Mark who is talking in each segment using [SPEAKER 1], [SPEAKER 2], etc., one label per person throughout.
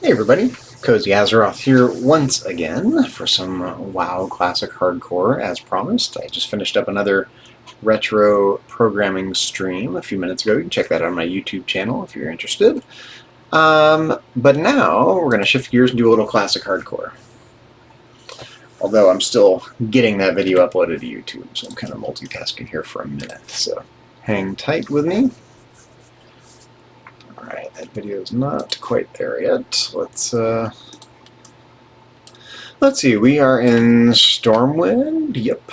[SPEAKER 1] Hey everybody, CozyAzeroth here once again for some WoW Classic Hardcore as promised. I just finished up another retro programming stream a few minutes ago. You can check that out on my YouTube channel if you're interested. But now we're going to shift gears and do a little Classic Hardcore. Although I'm still getting that video uploaded to YouTube, so I'm kind of multitasking here for a minute. So hang tight with me. Alright, that video is not quite there yet. Let's see, we are in Stormwind, yep.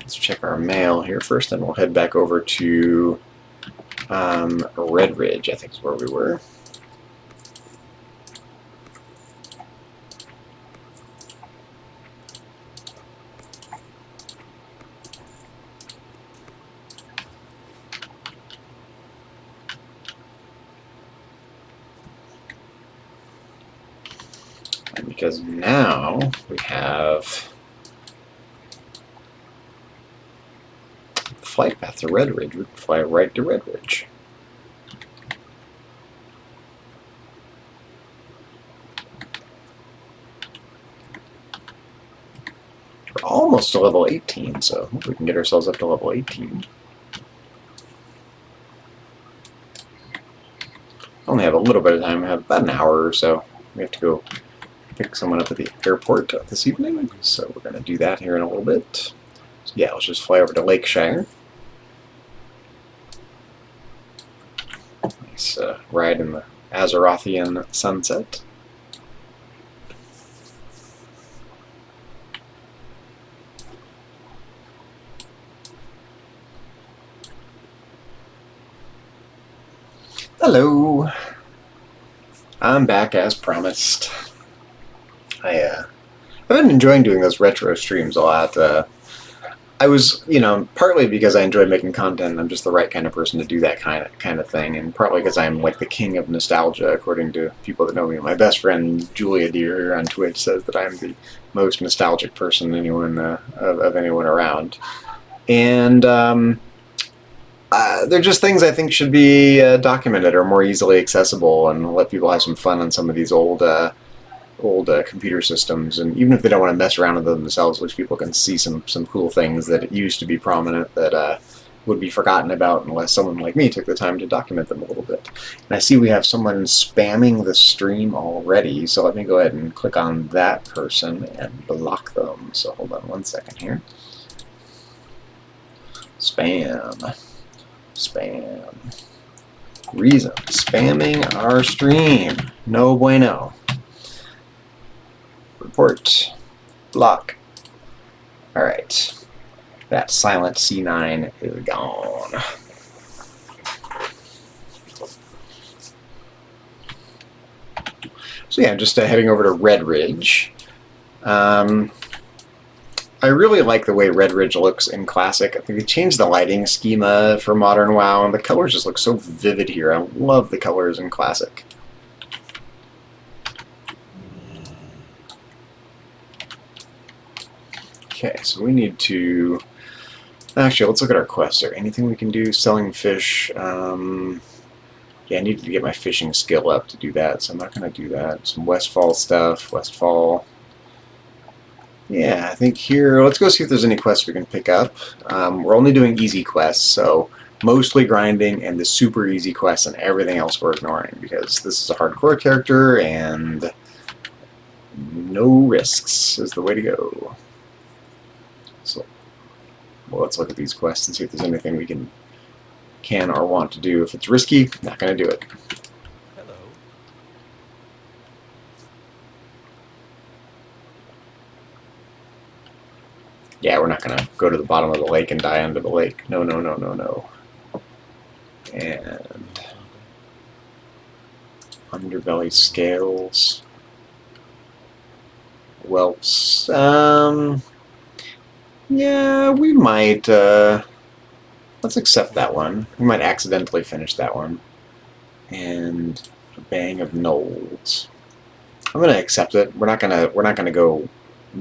[SPEAKER 1] Let's check our mail here first, then we'll head back over to Red Ridge, I think is where we were. And because now we have flight path to Red Ridge, we can fly right to Red Ridge. We're almost to level 18, so we can get ourselves up to level 18. Only have a little bit of time, we have about an hour or so. We have to go pick someone up at the airport this evening, so we're going to do that here in a little bit. So yeah, let's just fly over to Lakeshire. Nice ride in the Azerothian sunset. Hello! I'm back as promised. I've been enjoying doing those retro streams a lot. I was, partly because I enjoy making content. I'm just the right kind of person to do that kind of thing, and partly because I'm like the king of nostalgia, according to people that know me. My best friend Julia Deer on Twitch says that I'm the most nostalgic person anyone of anyone around, and they're just things I think should be documented or more easily accessible, and let people have some fun on some of these old computer systems, and even if they don't want to mess around with them themselves, which people can see some cool things that used to be prominent that would be forgotten about unless someone like me took the time to document them a little bit. And I see we have someone spamming the stream already, so let me go ahead and click on that person and block them. So hold on one second here. Spam. Spam. Reason. Spamming our stream. No bueno. Report. Block. Alright. That silent C9 is gone. So yeah, just heading over to Red Ridge. I really like the way Red Ridge looks in Classic. I think they changed the lighting schema for Modern WoW, and the colors just look so vivid here. I love the colors in Classic. Okay, so we need to... Actually, let's look at our quests. Is there anything we can do? Selling fish. Yeah, I need to get my fishing skill up to do that, so I'm not going to do that. Some Westfall stuff. Westfall. Yeah, I think here... Let's go see if there's any quests we can pick up. We're only doing easy quests, so mostly grinding and the super easy quests, and everything else we're ignoring, because this is a hardcore character, and no risks is the way to go. So, well, let's look at these quests and see if there's anything we can or want to do. If it's risky, not going to do it.
[SPEAKER 2] Hello.
[SPEAKER 1] Yeah, we're not going to go to the bottom of the lake and die under the lake. No, no, no, no, no. And underbelly scales. Whelps. Yeah, we might, let's accept that one. We might accidentally finish that one. And a Bang of Knolls. I'm gonna accept it. We're not gonna go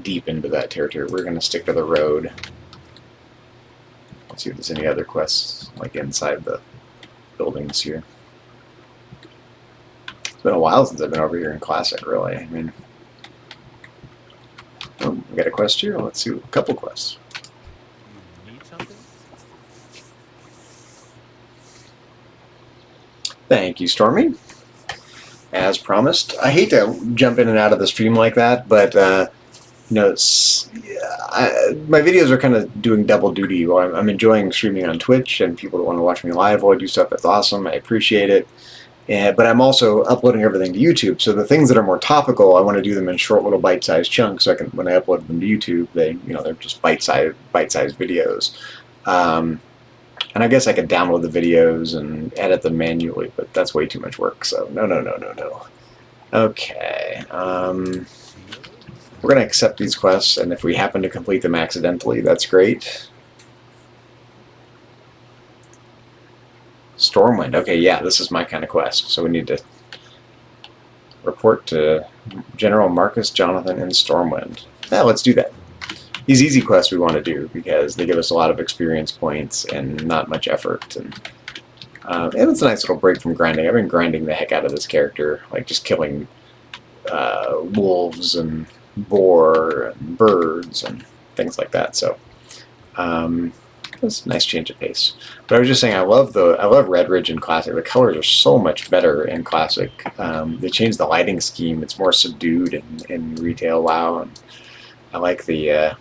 [SPEAKER 1] deep into that territory. We're gonna stick to the road. Let's see if there's any other quests like inside the buildings here. It's been a while since I've been over here in Classic, really. I mean, oh, we got a quest here. Let's see, a couple quests.
[SPEAKER 2] You need something?
[SPEAKER 1] Thank you, Stormy. As promised. I hate to jump in and out of the stream like that, but you know, my videos are kind of doing double duty. While I'm enjoying streaming on Twitch, and people that want to watch me live while I do stuff, that's awesome. I appreciate it. But I'm also uploading everything to YouTube. So the things that are more topical, I want to do them in short little bite-sized chunks. So I can, when I upload them to YouTube, they're just bite-sized videos. And I guess I could download the videos and edit them manually, but that's way too much work. So no. Okay. We're going to accept these quests, and if we happen to complete them accidentally, that's great. Stormwind. Okay, yeah, this is my kind of quest. So we need to report to General Marcus Jonathan in Stormwind. Yeah, let's do that. These easy quests we want to do because they give us a lot of experience points and not much effort. And it's a nice little break from grinding. I've been grinding the heck out of this character, like just killing wolves and boar and birds and things like that. So it's a nice change of pace. But I was just saying, I love Red Ridge in Classic. The colors are so much better in Classic. They changed the lighting scheme. It's more subdued in Retail WoW. And I like the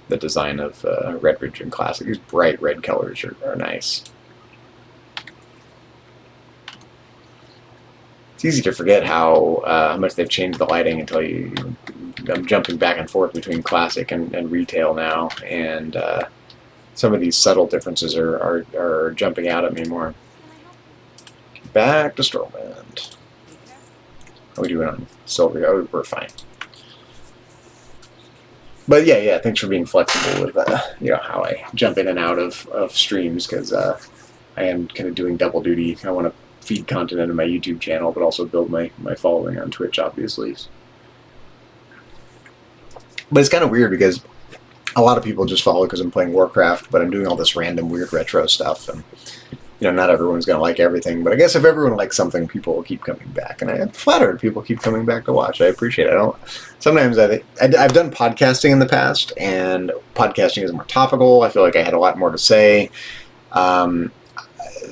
[SPEAKER 1] design of Red Ridge in Classic. These bright red colors are nice. It's easy to forget how much they've changed the lighting until I'm jumping back and forth between Classic and Retail now, and some of these subtle differences are jumping out at me more. Back to Stormwind. How are we doing on Silver? Oh, we're fine. But yeah, thanks for being flexible with how I jump in and out of streams, because I am kind of doing double duty. I want to feed content into my YouTube channel, but also build my following on Twitch, obviously. But it's kind of weird because a lot of people just follow because I'm playing Warcraft, but I'm doing all this random weird retro stuff, and not everyone's going to like everything. But I guess if everyone likes something, people will keep coming back, and I'm flattered people keep coming back to watch. I appreciate it. Sometimes I've done podcasting in the past, and podcasting is more topical. I feel like I had a lot more to say.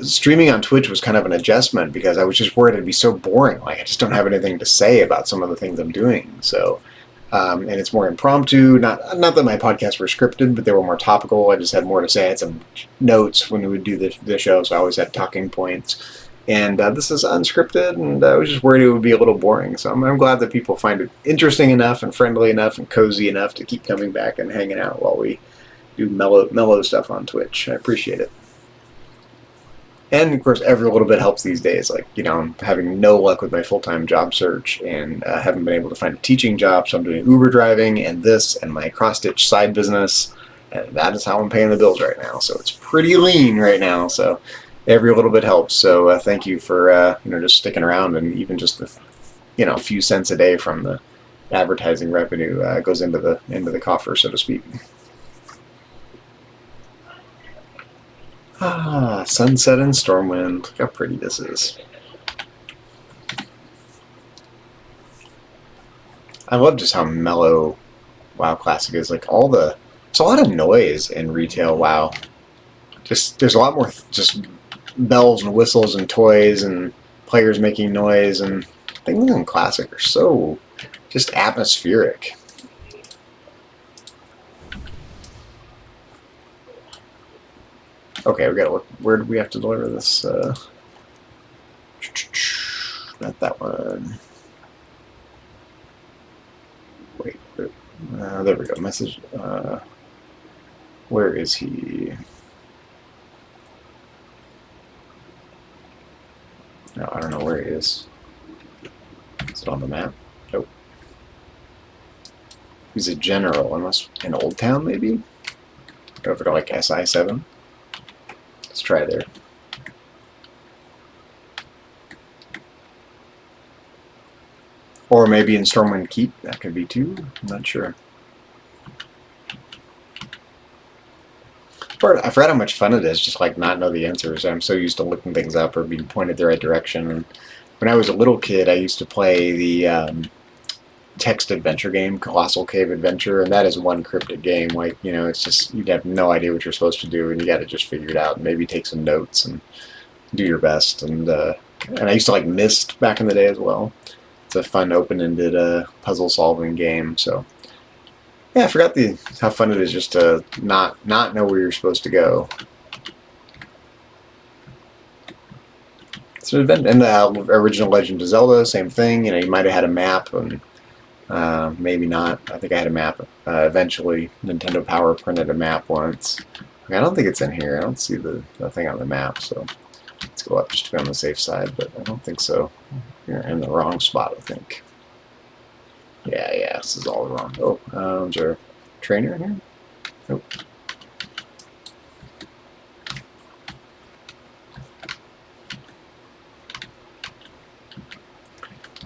[SPEAKER 1] Streaming on Twitch was kind of an adjustment because I was just worried it'd be so boring. Like, I just don't have anything to say about some of the things I'm doing. So, and it's more impromptu. Not that my podcasts were scripted, but they were more topical. I just had more to say. I had some notes when we would do the show, so I always had talking points. And this is unscripted, and I was just worried it would be a little boring. So I'm glad that people find it interesting enough and friendly enough and cozy enough to keep coming back and hanging out while we do mellow stuff on Twitch. I appreciate it. And, of course, every little bit helps these days. Like, I'm having no luck with my full-time job search and haven't been able to find a teaching job, so I'm doing Uber driving and this and my cross-stitch side business, and that is how I'm paying the bills right now. So it's pretty lean right now, so every little bit helps. So thank you for, just sticking around, and even just a few cents a day from the advertising revenue goes into the coffer, so to speak. Ah, sunset and Stormwind. Look how pretty this is. I love just how mellow WoW Classic is. Like, there's a lot of noise in Retail WoW. There's a lot more just bells and whistles and toys and players making noise, and things in Classic are so just atmospheric. Okay, we gotta look. Where do we have to deliver this? Not that one. Wait, there we go. Message. Where is he? No, I don't know where he is. Is it on the map? Nope. He's a general, unless in Old Town, maybe? Go over to like SI7. Let's try there. Or maybe in Stormwind Keep, that could be too. I'm not sure. I forgot how much fun it is just like not know the answers. I'm so used to looking things up or being pointed the right direction. And when I was a little kid, I used to play the text adventure game, Colossal Cave Adventure, and that is one cryptic game. Like, you know, it's just, you have no idea what you're supposed to do, and you got to just figure it out, and maybe take some notes and do your best. And I used to like Myst back in the day as well. It's a fun, open-ended puzzle-solving game. So yeah, I forgot how fun it is just to not know where you're supposed to go. It's an event, and the original Legend of Zelda, same thing. You know, you might have had a map, and maybe not. I think I had a map. Eventually, Nintendo Power printed a map once. I don't think it's in here. I don't see the thing on the map, so let's go up just to be on the safe side, but I don't think so. You're in the wrong spot, I think. Yeah, this is all wrong. Oh, is there a trainer here? Nope.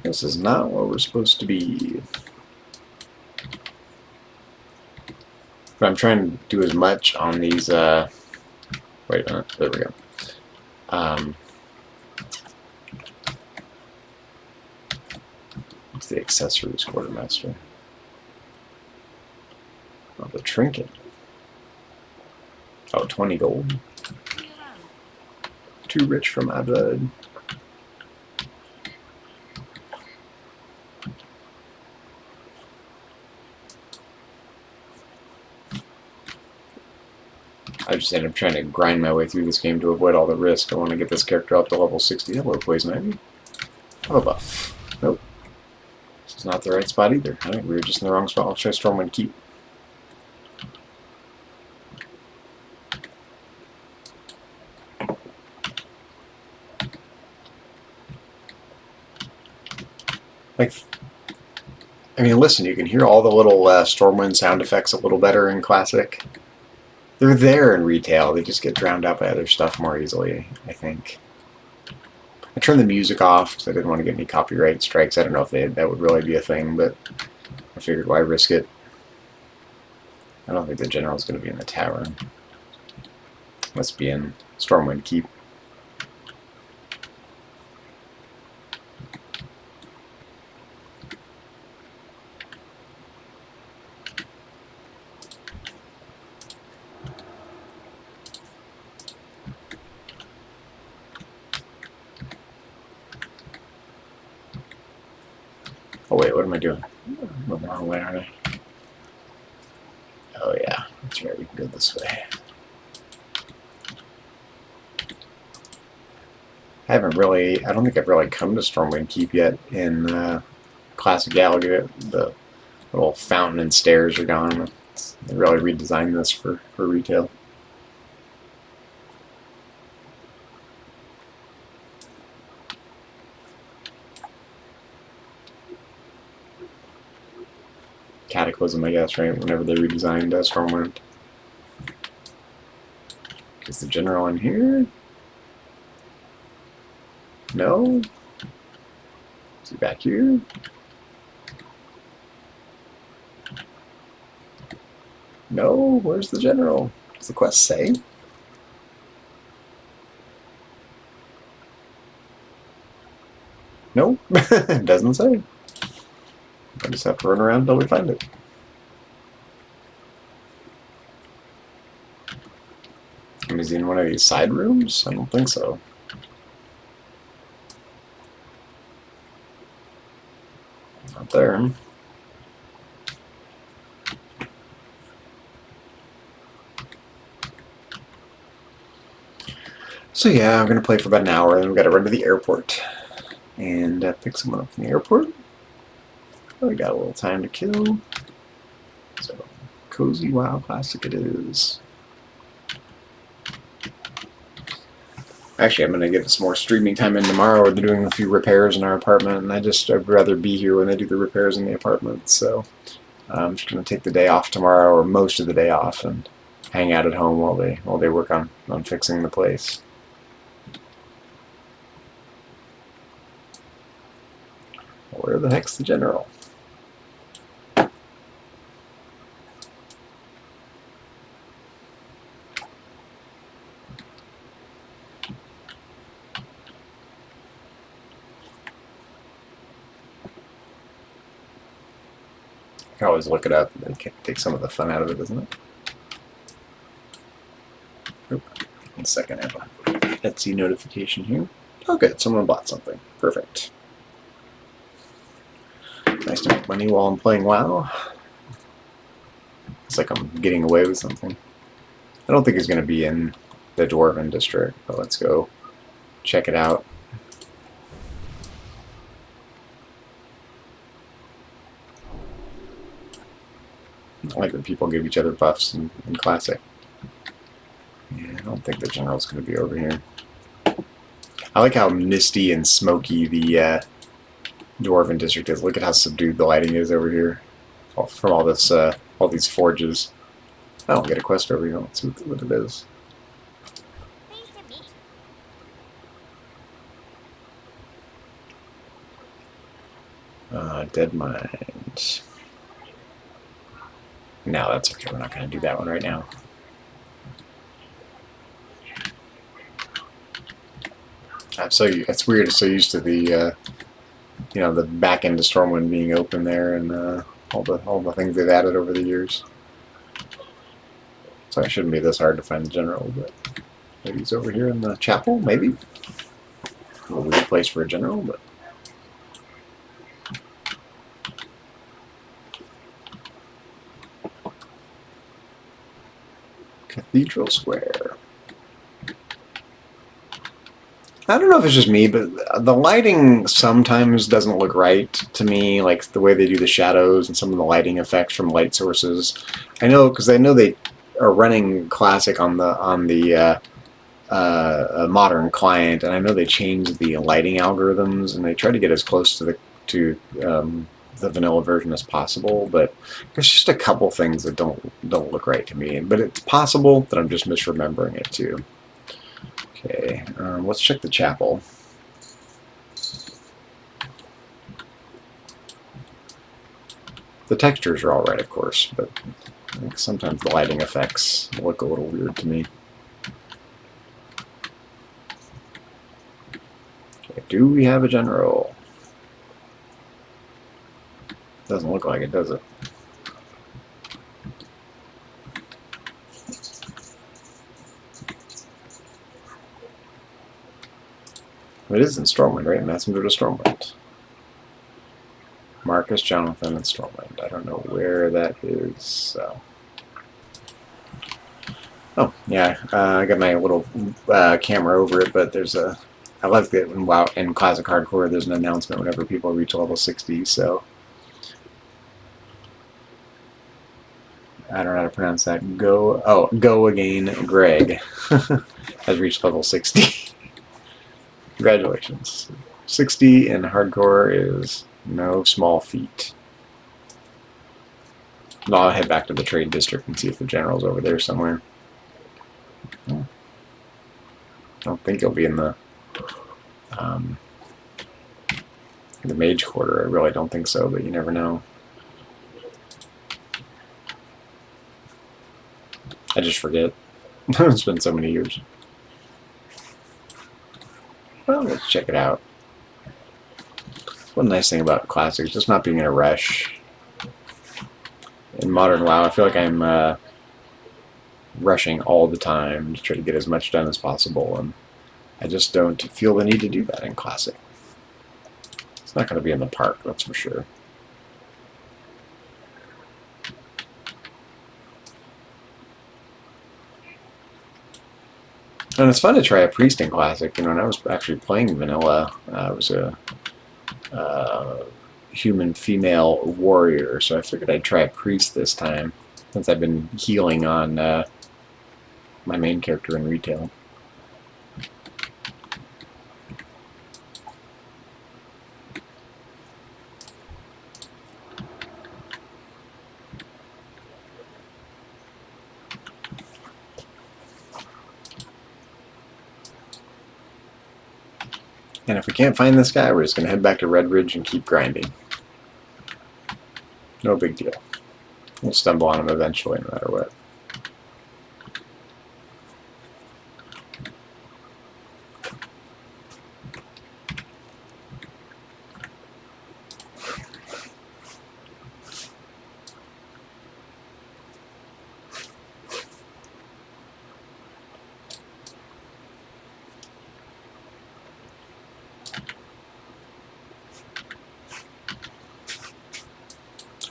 [SPEAKER 1] This is not where we're supposed to be. But I'm trying to do as much on these, wait a minute, there we go. What's the accessories quartermaster? Oh, the trinket. Oh, 20 gold. Too rich for my blood. I just ended up trying to grind my way through this game to avoid all the risk. I want to get this character up to level 60. Hello, Poison Ivy. Hello, Buff. Nope. This is not the right spot either. Alright, we were just in the wrong spot. I'll try Stormwind Keep. Like, I mean, listen, you can hear all the little Stormwind sound effects a little better in Classic. They're there in retail. They just get drowned out by other stuff more easily, I think. I turned the music off because I didn't want to get any copyright strikes. I don't know if that would really be a thing, but I figured why risk it. I don't think the general's going to be in the tower. Must be in Stormwind Keep. Oh wait, what am I doing? I'm the wrong way, aren't I? Oh yeah, that's right, we can go this way. I don't think I've really come to Stormwind Keep yet in Classic Galaga. The little fountain and stairs are gone. They really redesigned this for retail. Cataclysm, I guess, right? Whenever they redesigned Stormwind. Is the general in here? No? Is he back here? No? Where's the general? Does the quest say? No? It doesn't say. I just have to run around until we find it. Is he in one of these side rooms? I don't think so. Not there. So yeah, I'm going to play for about an hour, and then we've got to run to the airport and pick someone up from the airport. We got a little time to kill. So, Cozy WoW Classic it is. Actually, I'm going to get some more streaming time in tomorrow. We're doing a few repairs in our apartment, and I'd rather be here when they do the repairs in the apartment. So I'm just going to take the day off tomorrow, or most of the day off, and hang out at home while they work on fixing the place. Where the heck's the general? can always look it up. It can take some of the fun out of it, doesn't it? Oop. 1 second, I have a Etsy notification here. Oh, good. Someone bought something. Perfect. Nice to make money while I'm playing WoW. It's like I'm getting away with something. I don't think he's going to be in the Dwarven district, but let's go check it out. I like that people give each other buffs in Classic. Yeah, I don't think the general's going to be over here. I like how misty and smoky the Dwarven district is. Look at how subdued the lighting is over here from all this, all these forges. I don't get a quest over here. Let's see what it is. Dead Mines. No, that's okay. We're not going to do that one right now. It's weird. I'm so used to the you know, the back end of Stormwind being open there, and all the things they've added over the years. So it shouldn't be this hard to find the general, but maybe he's over here in the chapel. Maybe a weird place for a general, but. Cathedral Square. I don't know if it's just me, but the lighting sometimes doesn't look right to me, like the way they do the shadows and some of the lighting effects from light sources. I know, because I know they are running Classic on the modern client, and I know they changed the lighting algorithms, and they try to get as close to the vanilla version as possible, but there's just a couple things that don't look right to me. But it's possible that I'm just misremembering it too. Okay, let's check the chapel. The textures are all right, of course, but I think sometimes the lighting effects look a little weird to me. Okay, do we have a general? Doesn't look like it, does it? It is in Stormwind, right? Messenger to Stormwind. Marcus, Jonathan, and Stormwind. I don't know where that is, so. Oh, yeah, I got my little camera over it, but there's a... I like that in WoW, in Classic Hardcore, there's an announcement whenever people reach level 60, so... I don't know how to pronounce that. Go again, Greg has reached level 60. Congratulations. 60 in hardcore is no small feat. Now I'll head back to the trade district and see if the general's over there somewhere. I don't think he'll be in the mage quarter. I really don't think so, but you never know. I just forget. It's been so many years. Well, let's check it out. One nice thing about Classic is just not being in a rush. In Modern WoW, I feel like I'm rushing all the time to try to get as much done as possible, and I just don't feel the need to do that in Classic. It's not going to be in the park, that's for sure. And it's fun to try a priest in Classic. You know, when I was actually playing vanilla, I was a human female warrior, so I figured I'd try a priest this time, since I've been healing on my main character in retail. And if we can't find this guy, we're just going to head back to Red Ridge and keep grinding. No big deal. We'll stumble on him eventually, no matter what.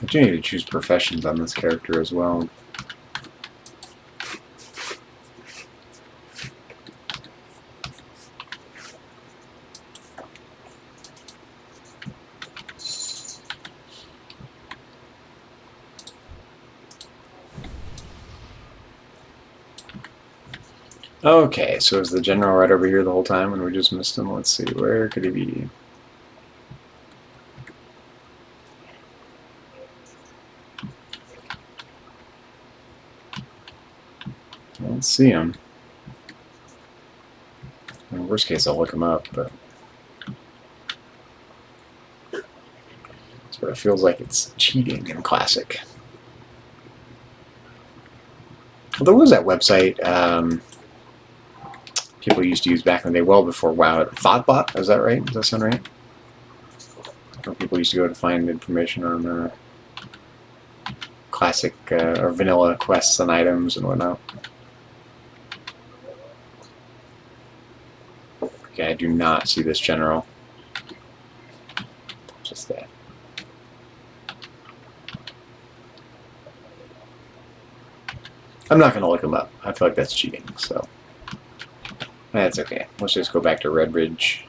[SPEAKER 1] I do need to choose professions on this character as well. Okay, so is the general right over here the whole time and we just missed him? Let's see, where could he be? I don't see him. In worst case, I'll look him up, but sort of feels like it's cheating in Classic. Well, there was that website people used to use back in the day, well before WoW. Thoughtbot, is that right? Does that sound right? Where people used to go to find information on classic or vanilla quests and items and whatnot. Okay, I do not see this general. Just that. I'm not going to look him up. I feel like that's cheating, so that's okay. Let's just go back to Redbridge.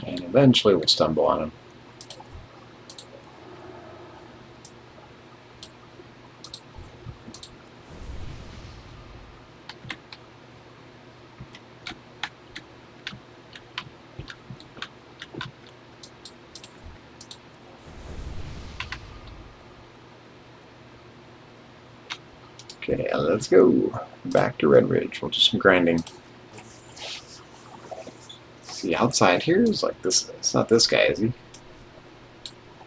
[SPEAKER 1] And eventually we'll stumble on him. Okay, let's go back to Redbridge. We'll do some grinding. See, outside here is like this. It's not this guy, is he?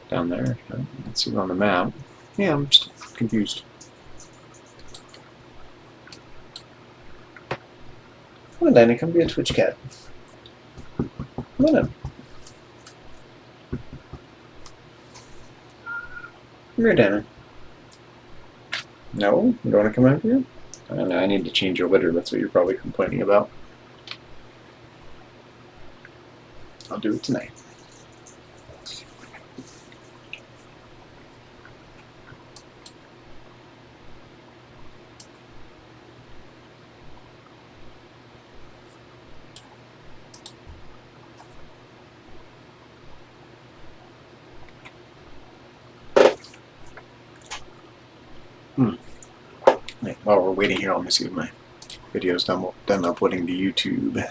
[SPEAKER 1] Down there. Let's see on the map. Yeah, I'm just confused. Come on, Danny, come be a Twitch cat. Come on in. Come here, Danny. No? You don't want to come out here? I don't know, I need to change your litter. That's what you're probably complaining about. I'll do it tonight. Wait, while we're waiting here, let me see if my video's done uploading to YouTube.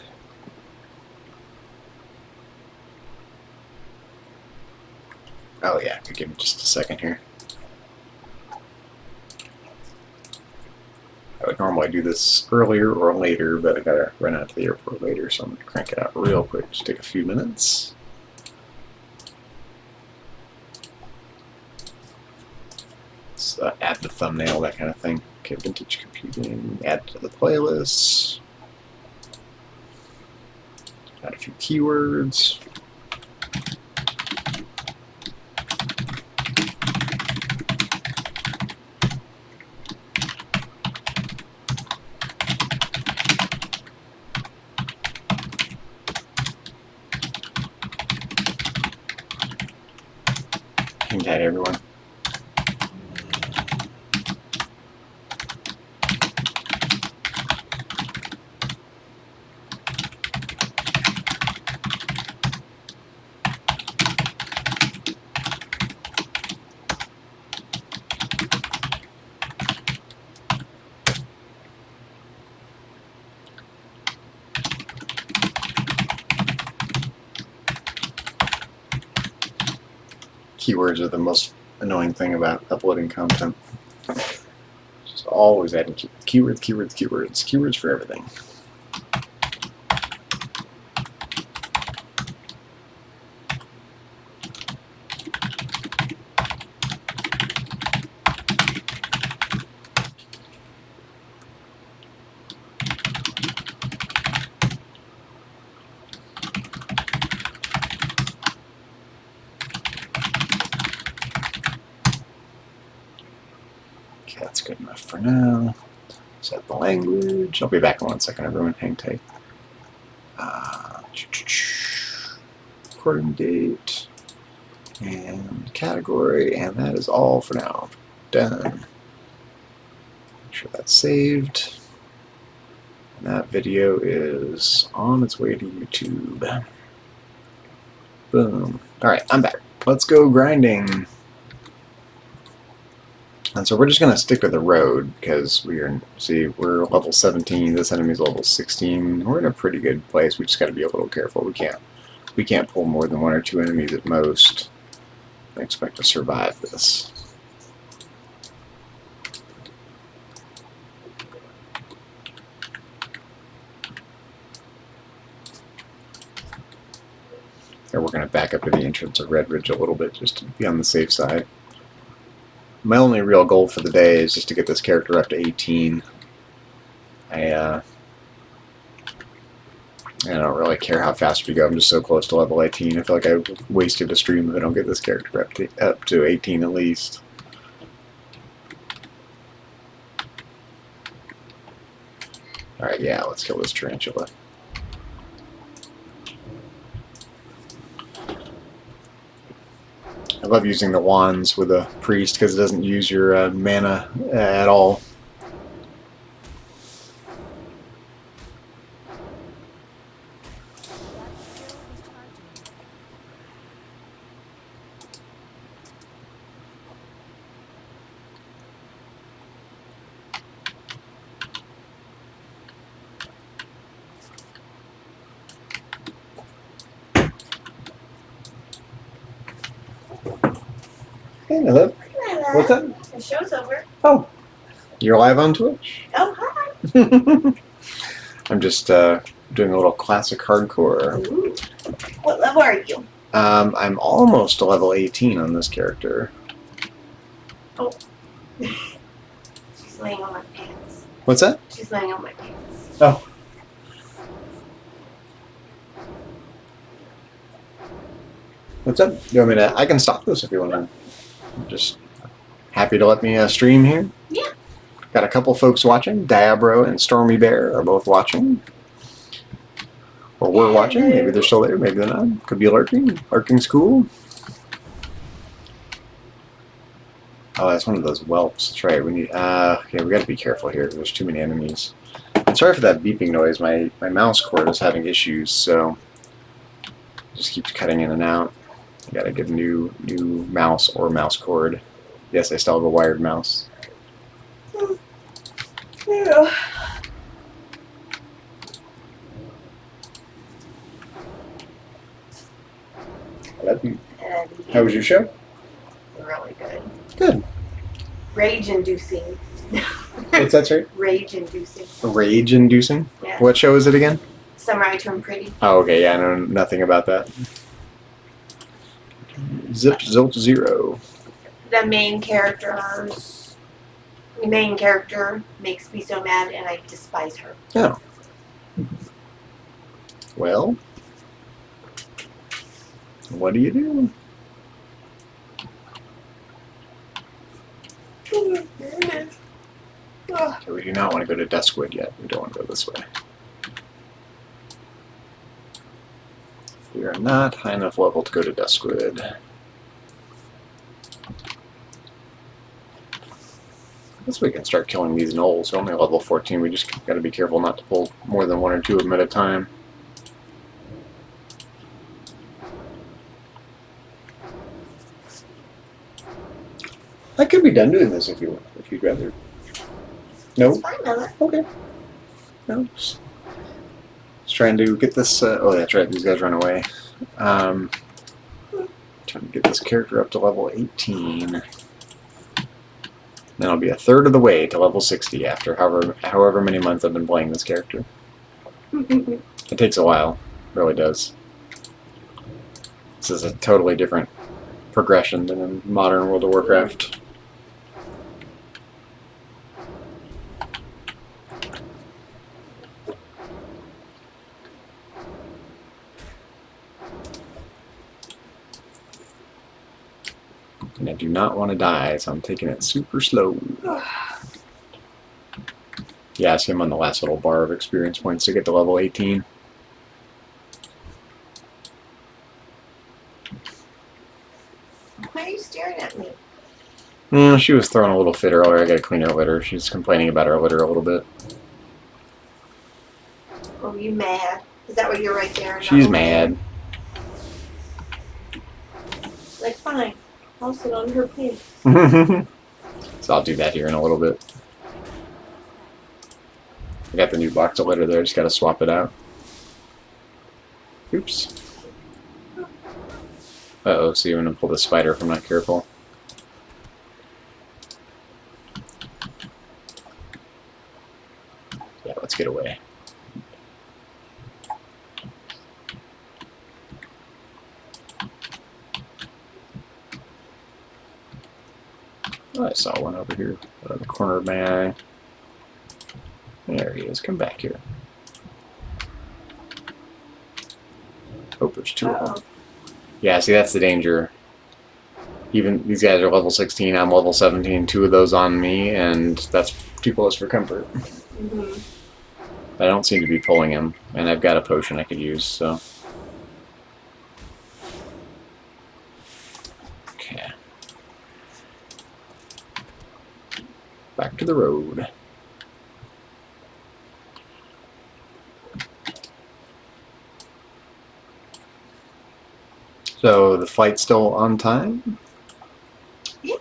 [SPEAKER 1] Oh yeah, give me just a second here. I would normally do this earlier or later, but I gotta run out to the airport later, so I'm gonna crank it out real quick. Just take a few minutes. Let's add the thumbnail, that kind of thing. Okay, vintage computing, add to the playlist. Add a few keywords. Hang tight, everyone. Keywords are the most annoying thing about uploading content. Just always adding keywords, keywords, keywords, keywords for everything. That's good enough for now. Set the language. I'll be back in 1 second, everyone. Hang tight. Recording date and category, and that is all for now. Done. Make sure that's saved. And that video is on its way to YouTube. Boom. Alright, I'm back. Let's go grinding. And so we're just going to stick with the road because we're level 17, this enemy's level 16. We're in a pretty good place. We just got to be a little careful. We can't pull more than 1 or 2 enemies at most and expect to survive this. And we're going to back up to the entrance of Red Ridge a little bit just to be on the safe side. My only real goal for the day is just to get this character up to 18. I don't really care how fast we go. I'm just so close to level 18. I feel like I wasted a stream if I don't get this character up to 18 at least. Alright, yeah, let's kill this tarantula. I love using the wands with a priest because it doesn't use your mana at all. Hey, hello.
[SPEAKER 3] Hello.
[SPEAKER 1] What's up?
[SPEAKER 3] The show's over.
[SPEAKER 1] Oh, you're live on Twitch?
[SPEAKER 3] Oh, hi.
[SPEAKER 1] I'm just doing a little classic hardcore.
[SPEAKER 3] Ooh. What level are you?
[SPEAKER 1] I'm almost to level 18 on this character.
[SPEAKER 3] Oh. She's laying on my pants.
[SPEAKER 1] What's that?
[SPEAKER 3] She's laying on my pants.
[SPEAKER 1] Oh. What's up? You want me to? I can stop this if you want to. I'm just happy to let me stream here.
[SPEAKER 3] Yeah.
[SPEAKER 1] Got a couple folks watching. Diabro and Stormy Bear are both watching. Or were watching. Maybe they're still there. Maybe they're not. Could be lurking. Lurking's cool. Oh, that's one of those whelps. That's right. We need. Yeah, we got to be careful here. There's too many enemies. And sorry for that beeping noise. My mouse cord is having issues, so it just keeps cutting in and out. I gotta get a new mouse or mouse cord. Yes, I still have a wired mouse.
[SPEAKER 3] Yeah.
[SPEAKER 1] I love you. How was your show?
[SPEAKER 3] Really good.
[SPEAKER 1] Good.
[SPEAKER 3] Rage-inducing.
[SPEAKER 1] What's that, sorry?
[SPEAKER 3] Rage-inducing.
[SPEAKER 1] Rage-inducing?
[SPEAKER 3] Yeah.
[SPEAKER 1] What show is it again?
[SPEAKER 3] Samurai Turn Pretty.
[SPEAKER 1] Oh, okay. Yeah, I know nothing about that. Zip Zilch Zero.
[SPEAKER 3] The main character makes me so mad, and I despise her.
[SPEAKER 1] Oh. Well, what do you do?
[SPEAKER 3] There it is. Ugh.
[SPEAKER 1] Okay, we do not want to go to Duskwood yet. We don't want to go this way. We are not high enough level to go to Duskwood. I guess we can start killing these gnolls. We're only level 14. We just got to be careful not to pull more than 1 or 2 of them at a time. I could be done doing this if you'd rather. No?
[SPEAKER 3] It's fine, Mama.
[SPEAKER 1] Okay. No, just trying to get this. Oh, that's right. These guys run away. Trying to get this character up to level 18. Then I'll be a third of the way to level 60 after however many months I've been playing this character. It takes a while. It really does. This is a totally different progression than in modern World of Warcraft. And I do not want to die, so I'm taking it super slow. Yeah, I see I'm on the last little bar of experience points to get to level 18. Yeah, she was throwing a little fit earlier. I gotta clean her litter. She's complaining about her litter a little bit.
[SPEAKER 3] Oh, you mad? Is that what you're right there? not
[SPEAKER 1] She's
[SPEAKER 3] over there?
[SPEAKER 1] mad.
[SPEAKER 3] Like, fine. I'll sit on her pants.
[SPEAKER 1] So I'll do that here in a little bit. I got the new box of litter there. Just gotta swap it out. Oops. Uh-oh, see, I'm gonna pull the spider if I'm not careful. Yeah, let's get away. Oh, I saw one over here, out of the corner of my eye. There he is. Come back here. Oh, there's two of them. Yeah, see, that's the danger. Even these guys are level 16, I'm level 17, two of those on me, and that's too close for comfort.
[SPEAKER 3] Mm-hmm.
[SPEAKER 1] I don't seem to be pulling him, and I've got a potion I could use, so. Okay. Back to the road. So the flight's still on time?
[SPEAKER 3] Yeah.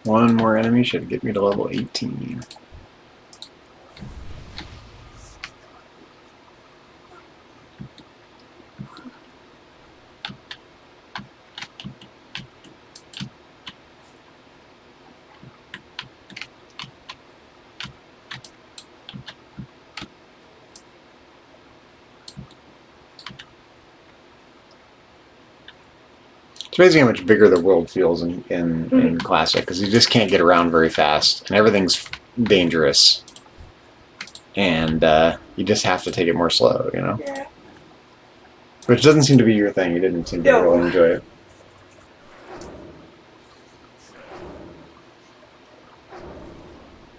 [SPEAKER 1] One more enemy should get me to level 18. It's amazing how much bigger the world feels in Classic, because you just can't get around very fast, and everything's dangerous. And you just have to take it more slow, you know?
[SPEAKER 3] Yeah.
[SPEAKER 1] Which doesn't seem to be your thing. You didn't seem to
[SPEAKER 3] No.
[SPEAKER 1] really enjoy it.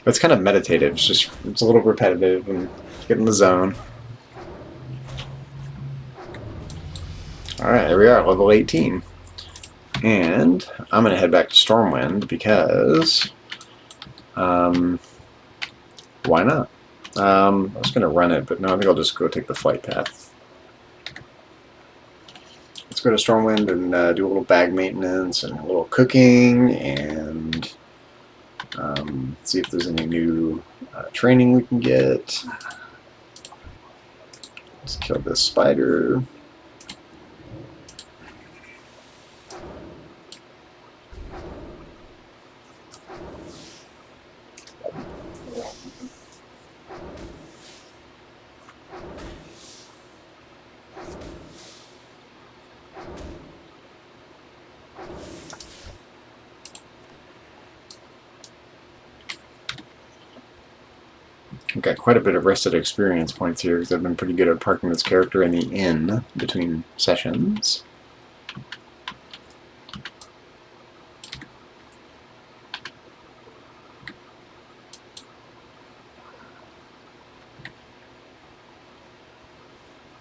[SPEAKER 1] But it's kind of meditative. It's a little repetitive and get in the zone. Alright, there we are, level 18. And I'm going to head back to Stormwind because, why not? I was going to run it, but no, I think I'll just go take the flight path. Let's go to Stormwind and do a little bag maintenance and a little cooking and see if there's any new training we can get. Let's kill this spider. I've got quite a bit of rested experience points here because I've been pretty good at parking this character in the inn between sessions.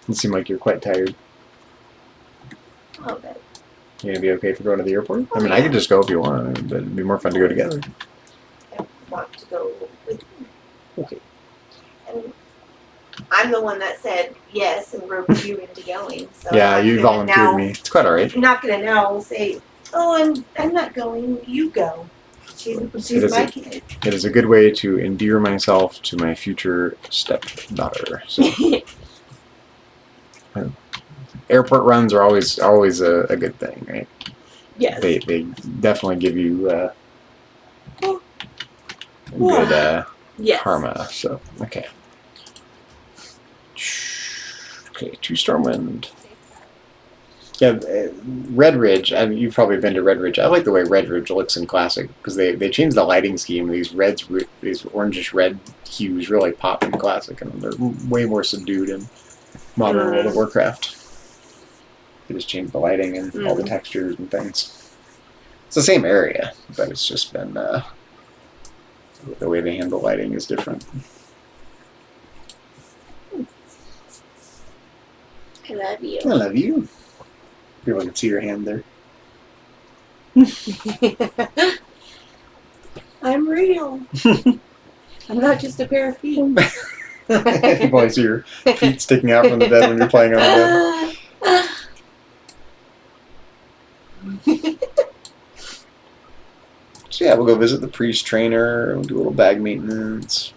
[SPEAKER 1] You seem like you're quite tired.
[SPEAKER 3] Oh, good.
[SPEAKER 1] You gonna be okay if we go to the airport?
[SPEAKER 3] Oh,
[SPEAKER 1] I mean, I
[SPEAKER 3] yeah.
[SPEAKER 1] could just go if you want, but it'd be more fun to go together.
[SPEAKER 3] I want to go with you.
[SPEAKER 1] Okay.
[SPEAKER 3] And I'm the one that said yes and roped you into going. So
[SPEAKER 1] Yeah,
[SPEAKER 3] I'm
[SPEAKER 1] you
[SPEAKER 3] gonna
[SPEAKER 1] volunteered
[SPEAKER 3] now,
[SPEAKER 1] me. It's quite alright.
[SPEAKER 3] I'm not gonna now say, oh, I'm not going. You go. She's
[SPEAKER 1] It is
[SPEAKER 3] my
[SPEAKER 1] a-
[SPEAKER 3] kid.
[SPEAKER 1] It is a good way to endear myself to my future stepdaughter. So. Airport runs are always a good thing, right?
[SPEAKER 3] Yes.
[SPEAKER 1] They definitely give you
[SPEAKER 3] Oh.
[SPEAKER 1] good
[SPEAKER 3] Yes.
[SPEAKER 1] karma. So okay, okay, to Stormwind. Yeah, Red Ridge. I mean, you've probably been to Red Ridge. I like the way Red Ridge looks in Classic because they changed the lighting scheme. These reds, these orangish red hues, really pop in Classic, and they're way more subdued in modern World of Warcraft. They just changed the lighting and all the textures and things. It's the same area, but it's just been the way they handle lighting is different.
[SPEAKER 3] I love you.
[SPEAKER 1] I love you. People can see your hand there.
[SPEAKER 3] I'm real. I'm not just a pair of feet.
[SPEAKER 1] People always see your feet sticking out from the bed when you're playing on the bed. So yeah, we'll go visit the priest trainer. We'll do a little bag maintenance.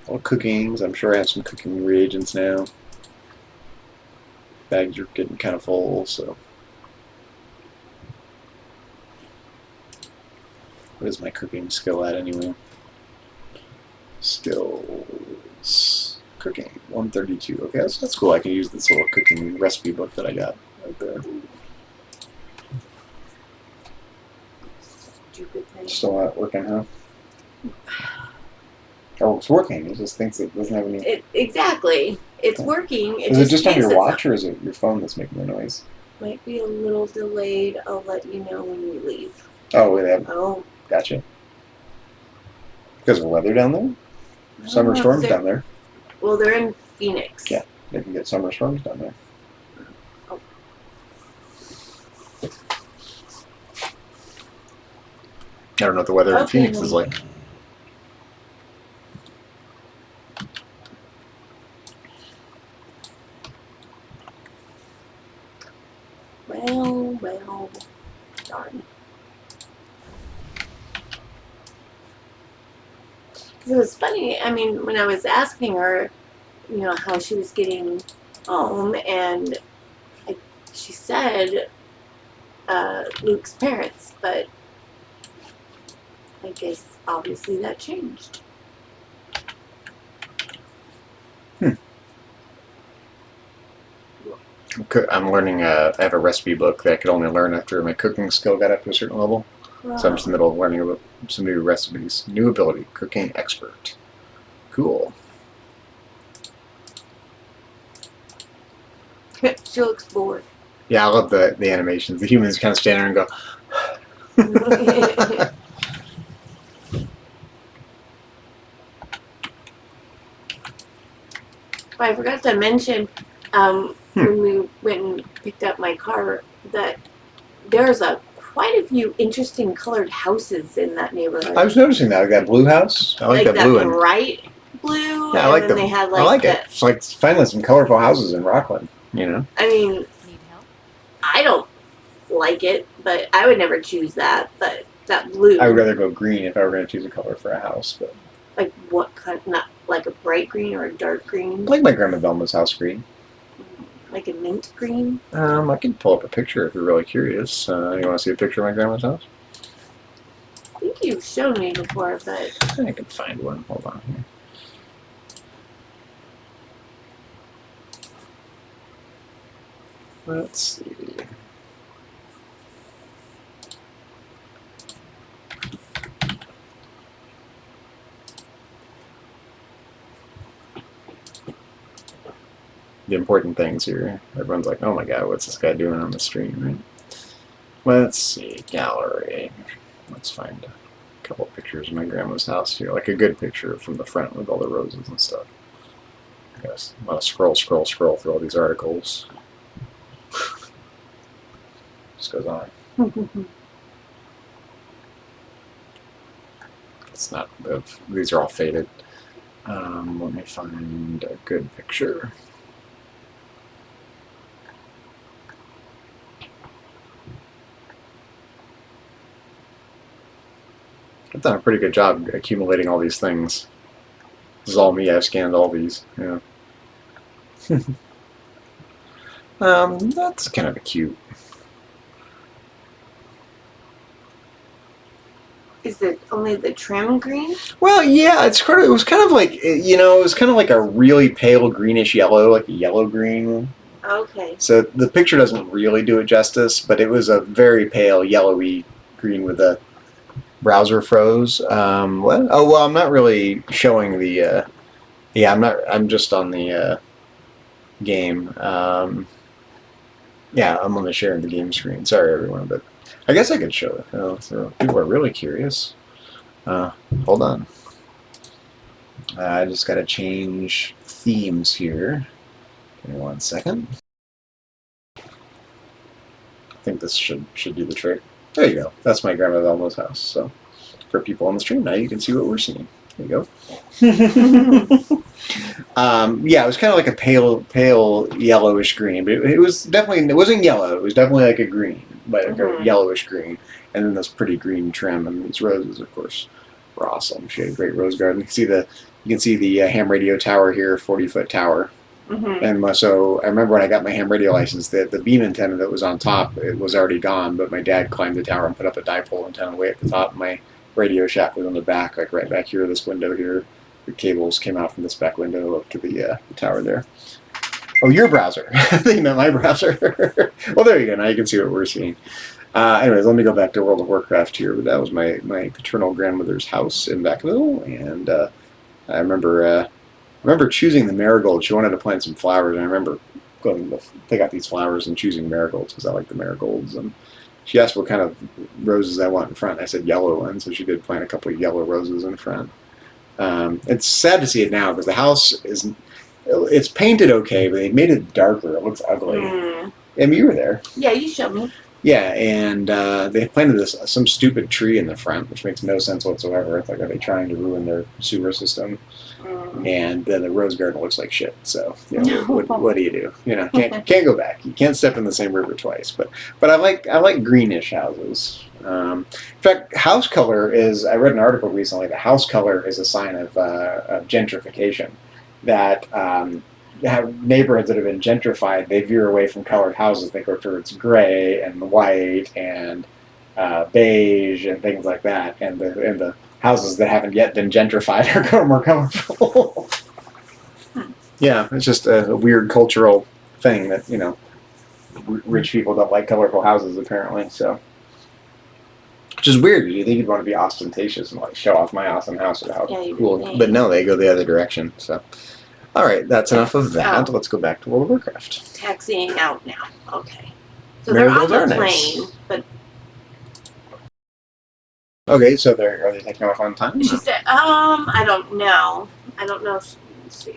[SPEAKER 1] A little cooking, 'cause I'm sure I have some cooking reagents now. Bags are getting kind of full, so. What is my cooking skill at anyway? Skills. Cooking. 132. Okay, that's cool. I can use this little cooking recipe book that I got right there.
[SPEAKER 3] Stupid thing.
[SPEAKER 1] Still not working, huh? Oh, it's working. It just thinks it doesn't have any.
[SPEAKER 3] Exactly. It's working.
[SPEAKER 1] Is it just on
[SPEAKER 3] thinks
[SPEAKER 1] your
[SPEAKER 3] it's
[SPEAKER 1] watch, or is it your phone that's making the noise?
[SPEAKER 3] Might be a little delayed. I'll let you know when we leave.
[SPEAKER 1] Oh, wait, they have.
[SPEAKER 3] Oh.
[SPEAKER 1] Gotcha. Because of the weather down there? Summer storms down there.
[SPEAKER 3] Well, they're in Phoenix.
[SPEAKER 1] Yeah, they can get summer storms down there.
[SPEAKER 3] Oh.
[SPEAKER 1] I don't know what the weather in Phoenix is like.
[SPEAKER 3] Well, darn. It was funny. I mean, when I was asking her, you know, how she was getting home, and she said Luke's parents, but I guess obviously that changed.
[SPEAKER 1] I'm learning. I have a recipe book that I could only learn after my cooking skill got up to a certain level.
[SPEAKER 3] Wow.
[SPEAKER 1] So I'm just in the middle of learning about some new recipes. New ability, cooking expert. Cool.
[SPEAKER 3] She looks bored.
[SPEAKER 1] Yeah, I love the animations. The humans kind of stand there and go.
[SPEAKER 3] I forgot to mention when we went and picked up my car that there's quite a few interesting colored houses in that neighborhood.
[SPEAKER 1] I was noticing that. Like that blue house. I like that blue one.
[SPEAKER 3] Bright blue.
[SPEAKER 1] Yeah, I like
[SPEAKER 3] and then they had like
[SPEAKER 1] I like it. It's like finally some colorful houses in Rockland. You know.
[SPEAKER 3] I mean,
[SPEAKER 2] Need help?
[SPEAKER 3] I don't like it, but I would never choose that. But that blue.
[SPEAKER 1] I would rather go green if I were going to choose a color for a house. But
[SPEAKER 3] like what kind? Not like a bright green or a dark green.
[SPEAKER 1] I like my grandma Velma's house green.
[SPEAKER 3] Like a mint green.
[SPEAKER 1] I can pull up a picture if you're really curious. You want to see a picture of my grandma's house?
[SPEAKER 3] I think you've shown me before, but
[SPEAKER 1] I can find one. Hold on here. Let's see. The important things here. Everyone's like, oh my god, what's this guy doing on the stream, right? Let's see. Gallery. Let's find a couple pictures of my grandma's house here. Like a good picture from the front with all the roses and stuff. I guess a lot of scroll through all these articles. Just goes on. It's not, these are all faded. Let me find a good picture. I've done a pretty good job accumulating all these things. This is all me. I've scanned all these. Yeah. That's kind of cute.
[SPEAKER 3] is it only the trim green?
[SPEAKER 1] Well, yeah, it's kind of. It was kind of like, you know, it was kind of like a really pale greenish yellow, like a yellow green.
[SPEAKER 3] Okay.
[SPEAKER 1] So the picture doesn't really do it justice, but it was a very pale yellowy green with a browser froze. What? Oh well, I'm not really showing the. Yeah, I'm not. I'm just on the game. Yeah, I'm only sharing the game screen. Sorry, everyone, but I guess I could show it. Oh, so people are really curious. Hold on. I just got to change themes here. Give me 1 second. I think this should do the trick. There you go. That's my grandma Elmo's house. So for people on the stream now, you can see what we're seeing. There you go. Yeah, it was kind of like a pale yellowish green, but it was definitely, it wasn't yellow. It was definitely like a green, like a yellowish green, and then this pretty green trim, and these roses, of course, were awesome. She had a great rose garden. You can see the ham radio tower here, 40-foot tower. And so I remember when I got my ham radio license, the beam antenna that was on top, it was already gone, but my dad climbed the tower and put up a dipole antenna way at the top. My radio shack was on the back, like right back here, this window here. The cables came out from this back window up to the tower there. Oh, your browser. They meant my browser. Well, there you go. Now you can see what we're seeing. Anyways, let me go back to World of Warcraft here. But that was my paternal grandmother's house in Vacaville, and I remember choosing the marigold. She wanted to plant some flowers, and I remember going to pick out these flowers and choosing marigolds because I like the marigolds. And she asked what kind of roses I want in front. I said yellow ones, so she did plant a couple of yellow roses in front. It's sad to see it now because the house it's painted okay, but they made it darker. It looks ugly. I mean, you were there.
[SPEAKER 3] Yeah, you showed me.
[SPEAKER 1] Yeah, and they planted some stupid tree in the front, which makes no sense whatsoever. It's like, are they trying to ruin their sewer system? And then the rose garden looks like shit. So, you know, what do you do? You know, can't go back. You can't step in the same river twice. But I like greenish houses. In fact, house color is. I read an article recently. The house color is a sign of gentrification. That neighborhoods that have been gentrified, they veer away from colored houses. They go towards gray and white and beige and things like that. And the houses that haven't yet been gentrified are more colorful. Yeah, it's just a weird cultural thing that, you know, rich people don't like colorful houses apparently. So, which is weird. You think you'd want to be ostentatious and like show off my awesome house or how cool, but no, they go the other direction. So, all right, that's enough of that. Let's go back to World of Warcraft.
[SPEAKER 3] Taxiing out now. Okay, so they're on the plane, but.
[SPEAKER 1] Okay, so are they taking off on time?
[SPEAKER 3] She said, I don't know. Let's see.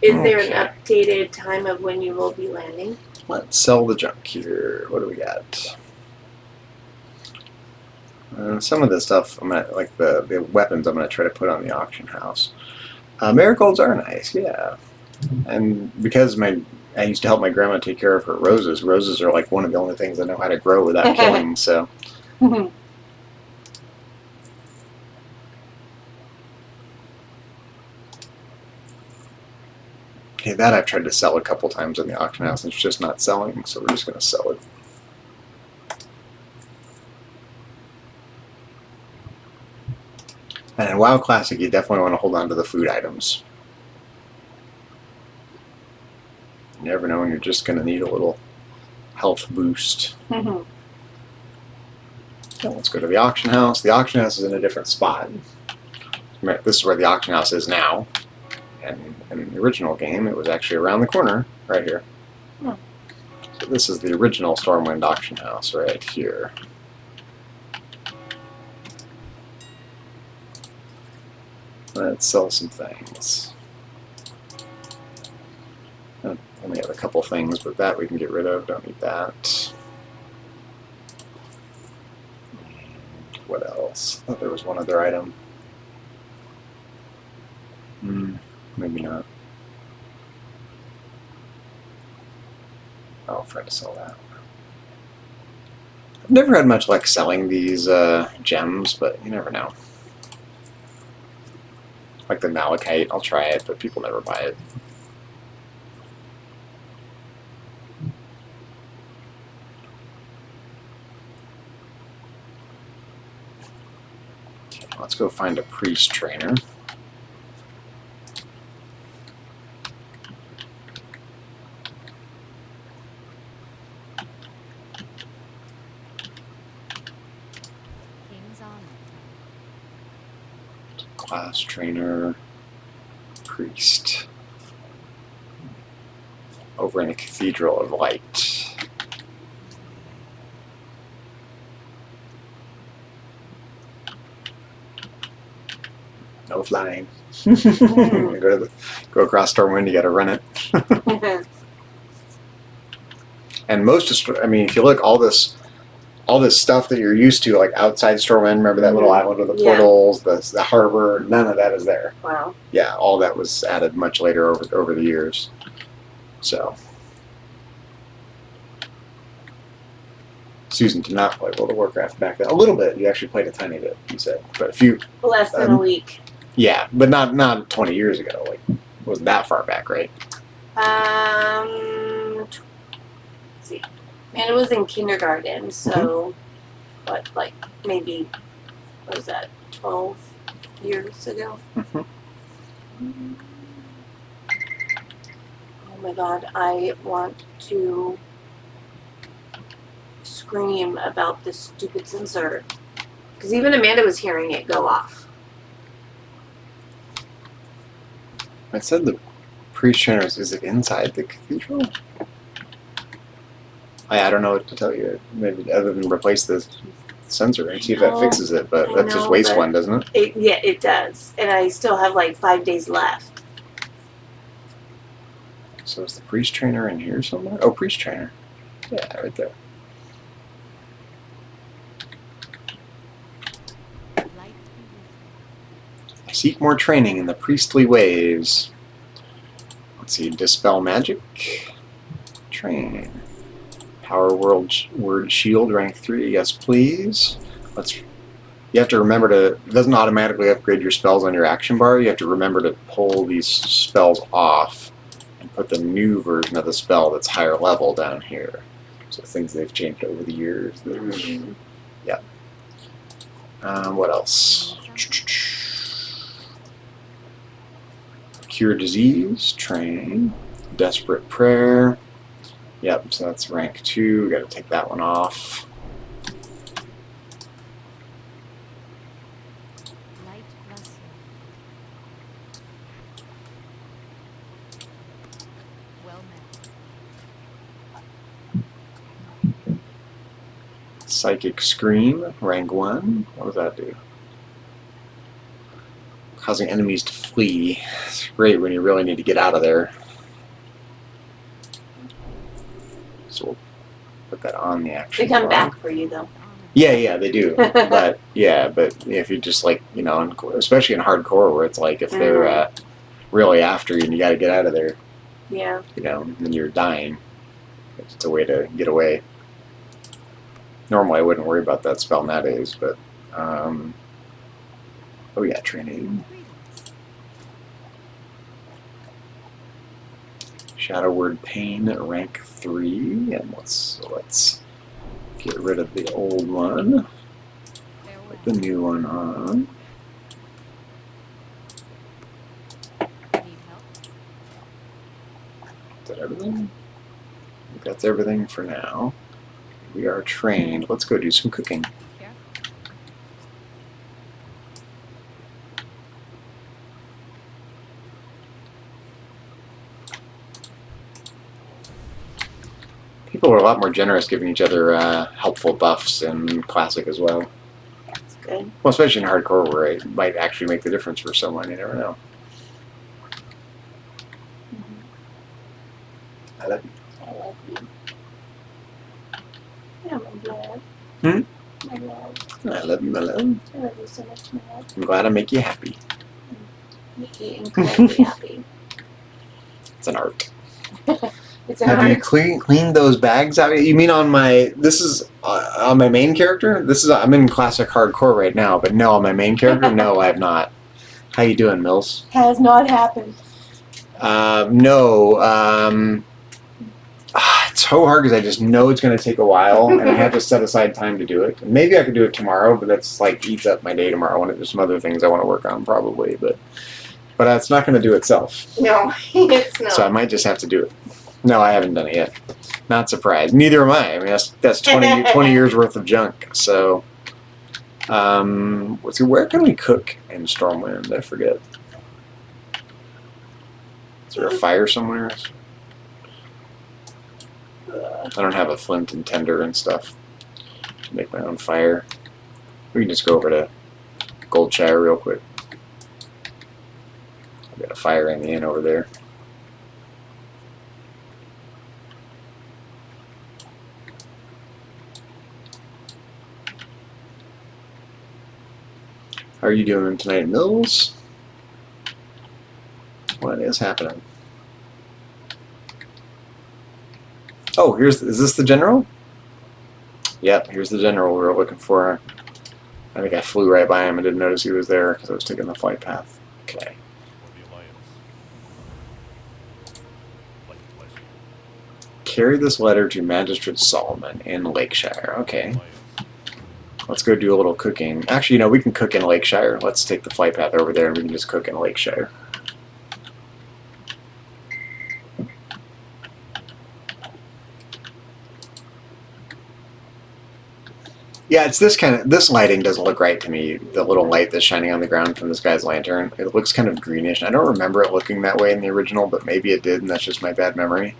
[SPEAKER 3] Is there an updated time of when you will be landing?
[SPEAKER 1] Let's sell the junk here. What do we got? Some of this stuff, I'm gonna like the weapons. I'm gonna try to put on the auction house. Marigolds are nice, yeah. And because I used to help my grandma take care of her roses. Roses are like one of the only things I know how to grow without killing. So. Okay, that I've tried to sell a couple times in the auction house, and it's just not selling. So we're just gonna sell it. And in WoW Classic, you definitely want to hold on to the food items. You never know when you're just going to need a little health boost. Now let's go to the auction house. The auction house is in a different spot. This is where the auction house is now. And in the original game, it was actually around the corner, right here. So this is the original Stormwind auction house right here. Let's sell some things. I only have a couple things, but that we can get rid of. Don't need that. And what else? I thought there was one other item. Maybe not. I'll try to sell that. I've never had much luck selling these gems, but you never know. Like the malachite, I'll try it, but people never buy it. Okay, let's go find a priest trainer. Class trainer, priest. Over in the Cathedral of Light. No flying. Go across Stormwind, you gotta run it. And most of, I mean, if you look, all this stuff that you're used to, like outside Stormwind, remember that little island with the portals, the harbor, none of that is there.
[SPEAKER 3] Wow.
[SPEAKER 1] Yeah, all that was added much later over the years. So. Susan did not play World of Warcraft back then. A little bit. You actually played a tiny bit, you said. But a few.
[SPEAKER 3] Less than a week.
[SPEAKER 1] Yeah, but not 20 years ago. Like, it wasn't that far back, right?
[SPEAKER 3] Let's see. And it was in kindergarten, so what, like maybe, what was that, 12 years ago?
[SPEAKER 1] Mm-hmm.
[SPEAKER 3] Oh my god, I want to scream about this stupid sensor. Because even Amanda was hearing it go off.
[SPEAKER 1] I said the priest trainer, is it inside the cathedral? I don't know what to tell you. Maybe other than replace the sensor and see if that fixes it, but that just wastes one, doesn't it?
[SPEAKER 3] Yeah, it does. And I still have like 5 days left.
[SPEAKER 1] So is the priest trainer in here somewhere? Oh, priest trainer. Yeah, right there. I seek more training in the priestly ways. Let's see, dispel magic. Train. Power word shield, rank 3. Yes, please. You have to remember to. It doesn't automatically upgrade your spells on your action bar. You have to remember to pull these spells off and put the new version of the spell that's higher level down here. So things they've changed over the years. Yeah. What else? Cure disease, train, desperate prayer. Yep, so that's rank 2. We got to take that one off.
[SPEAKER 4] Light blessing. Well met.
[SPEAKER 1] Psychic scream, rank 1. What does that do? Causing enemies to flee. It's great when you really need to get out of there. So we'll put that on the action
[SPEAKER 3] They come
[SPEAKER 1] bar.
[SPEAKER 3] back for you though.
[SPEAKER 1] Yeah, they do. but if you just like, especially in hardcore where it's like if they're really after you and you got to get out of there,
[SPEAKER 3] Yeah.
[SPEAKER 1] and you're dying, it's a way to get away. Normally I wouldn't worry about that spell nowadays, but oh yeah, training. Shadow word pain, rank 3, and let's get rid of the old one. Put the new one on.
[SPEAKER 4] Need help?
[SPEAKER 1] Is that everything? I think that's everything for now. We are trained. Let's go do some cooking.
[SPEAKER 4] Careful.
[SPEAKER 1] People are a lot more generous giving each other helpful buffs in Classic as well.
[SPEAKER 3] That's good.
[SPEAKER 1] Well, especially in Hardcore where it might actually make the difference for someone. You never know. I love you.
[SPEAKER 3] I love you. Yeah, my love. My love.
[SPEAKER 1] I love you, my love.
[SPEAKER 3] I love you so much, my love.
[SPEAKER 1] I'm glad I make you happy.
[SPEAKER 3] Make you incredibly happy.
[SPEAKER 1] It's an art.
[SPEAKER 3] It's a
[SPEAKER 1] Have you
[SPEAKER 3] hard.
[SPEAKER 1] cleaned those bags out? You mean on my? This is on my main character. I'm in Classic Hardcore right now, but no, on my main character, no, I have not. How you doing, Mills?
[SPEAKER 3] Has not happened.
[SPEAKER 1] No. It's so hard because I just know it's going to take a while, and I have to set aside time to do it. Maybe I could do it tomorrow, but that's like eats up my day tomorrow. I want to do some other things I want to work on probably, but it's not going to do itself.
[SPEAKER 3] No, it's not.
[SPEAKER 1] So I might just have to do it. No, I haven't done it yet. Not surprised. Neither am I. I mean, that's 20 years worth of junk. So Let's see, where can we cook in Stormwind? I forget. Is there a fire somewhere? I don't have a flint and tinder and stuff to make my own fire. We can just go over to Goldshire real quick. I've got a fire in the inn over there. How are you doing tonight, Mills? What is happening? Oh, is this the general? Yep, here's the general we were looking for. I think I flew right by him and didn't notice he was there because I was taking the flight path. Okay. Carry this letter to Magistrate Solomon in Lakeshire. Okay. Let's go do a little cooking. Actually, we can cook in Lakeshire. Let's take the flight path over there and we can just cook in Lakeshire. Yeah, it's this lighting doesn't look right to me. The little light that's shining on the ground from this guy's lantern. It looks kind of greenish. I don't remember it looking that way in the original, but maybe it did, and that's just my bad memory.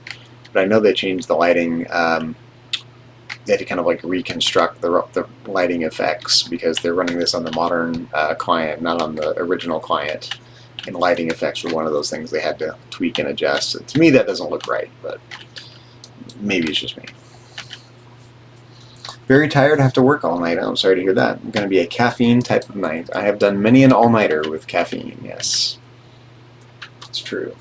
[SPEAKER 1] But I know they changed the lighting. They had to kind of like reconstruct the lighting effects because they're running this on the modern client, not on the original client. And lighting effects were one of those things they had to tweak and adjust. So to me, that doesn't look right, but maybe it's just me. Very tired, have to work all night. I'm sorry to hear that. I'm going to be a caffeine type of night. I have done many an all-nighter with caffeine, yes. It's true.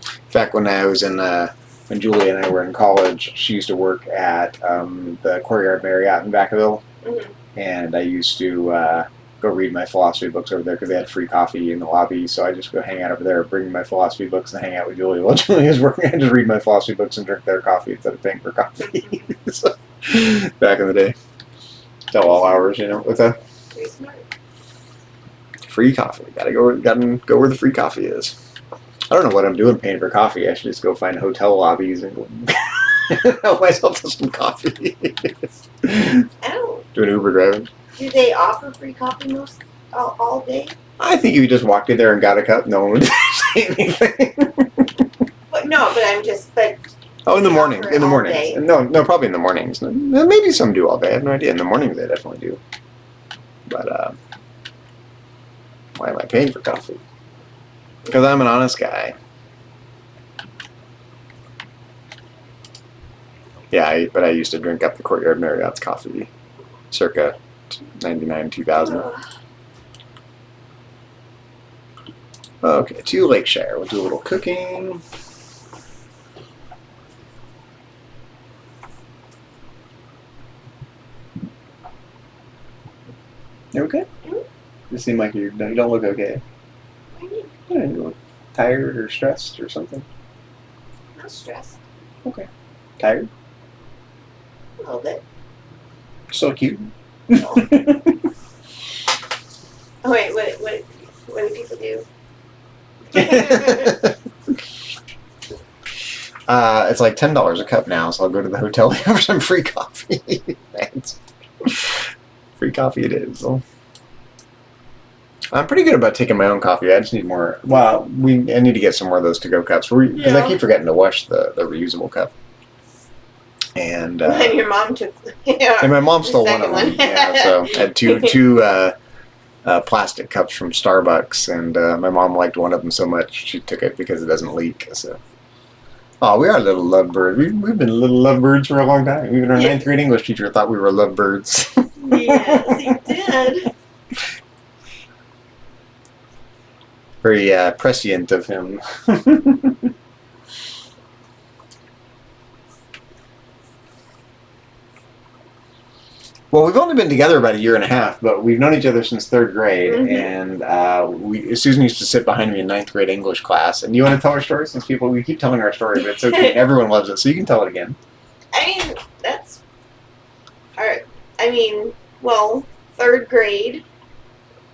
[SPEAKER 1] In fact, when I was when Julie and I were in college, she used to work at the Courtyard Marriott in Vacaville. Mm-hmm. And I used to go read my philosophy books over there because they had free coffee in the lobby. So I just go hang out over there, bring my philosophy books, and hang out with Julie. While Julie was working, I just read my philosophy books and drink their coffee instead of paying for coffee. So, back in the day. Till all hours, What's that?
[SPEAKER 3] Pretty smart.
[SPEAKER 1] Free coffee. Gotta go where the free coffee is. I don't know what I'm doing paying for coffee. I should just go find hotel lobbies and help myself to some coffee.
[SPEAKER 3] Oh.
[SPEAKER 1] Do an Uber driving.
[SPEAKER 3] Do they offer free coffee all day?
[SPEAKER 1] I think if you just walked in there and got a cup, no one would say anything.
[SPEAKER 3] But I'm just,
[SPEAKER 1] Oh, in the morning. In the
[SPEAKER 3] all
[SPEAKER 1] mornings.
[SPEAKER 3] day.
[SPEAKER 1] No, probably in the mornings. Maybe some do all day. I have no idea. In the mornings, they definitely do. But why am I paying for coffee? Because I'm an honest guy. Yeah, but I used to drink up the Courtyard Marriott's coffee, circa 99, 2000. Okay, to Lakeshire. We'll do a little cooking. You okay? Mm-hmm. You seem like you don't look okay. Yeah, you look tired or stressed or something.
[SPEAKER 3] Not stressed.
[SPEAKER 1] Okay. Tired?
[SPEAKER 3] A little bit.
[SPEAKER 1] So cute.
[SPEAKER 3] Oh. Oh wait, what do people do?
[SPEAKER 1] It's like $10 a cup now, so I'll go to the hotel and have some free coffee. Thanks. Free coffee it is. So. I'm pretty good about taking my own coffee. I just need more. Well, I need to get some more of those to-go cups because I keep forgetting to wash the reusable cup. And
[SPEAKER 3] your mom took. Yeah,
[SPEAKER 1] and my mom stole one of them. Yeah, so I had two plastic cups from Starbucks, and my mom liked one of them so much she took it because it doesn't leak. So. Oh, we are little lovebirds. We've been little lovebirds for a long time. Even our 9th grade English teacher thought we were lovebirds.
[SPEAKER 3] Yes, he did.
[SPEAKER 1] Very prescient of him. Well, we've only been together about a year and a half, but we've known each other since 3rd grade, mm-hmm. And Susan used to sit behind me in 9th grade English class. And you want to tell our story? Since we keep telling our story, but it's okay. Everyone loves it, so you can tell it again.
[SPEAKER 3] I mean, that's hard. I mean, well, 3rd grade,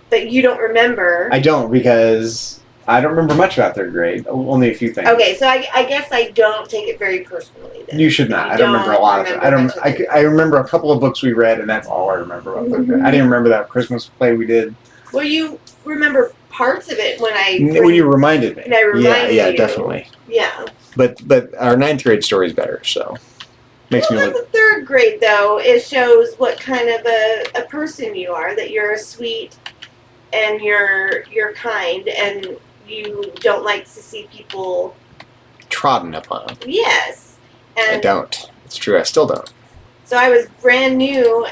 [SPEAKER 3] but you don't remember.
[SPEAKER 1] I don't, because I don't remember much about third grade. Only a few things.
[SPEAKER 3] Okay, so I guess I don't take it very personally then.
[SPEAKER 1] You should not.
[SPEAKER 3] You
[SPEAKER 1] I don't remember a lot of it.
[SPEAKER 3] remember much of it.
[SPEAKER 1] I remember a couple of books we read, and that's all I remember about third grade.
[SPEAKER 3] Mm-hmm.
[SPEAKER 1] I didn't remember that Christmas play we did.
[SPEAKER 3] Well, you remember parts of it when
[SPEAKER 1] When you reminded me.
[SPEAKER 3] And I reminded
[SPEAKER 1] yeah,
[SPEAKER 3] you.
[SPEAKER 1] definitely.
[SPEAKER 3] Yeah.
[SPEAKER 1] But our ninth grade story is better, so makes me
[SPEAKER 3] Well,
[SPEAKER 1] look.
[SPEAKER 3] the third grade though, it shows what kind of a person you are. That you're sweet, and you're kind, and you don't like to see people
[SPEAKER 1] Trodden upon.
[SPEAKER 3] Yes. And
[SPEAKER 1] I don't. It's true. I still don't.
[SPEAKER 3] so I was brand new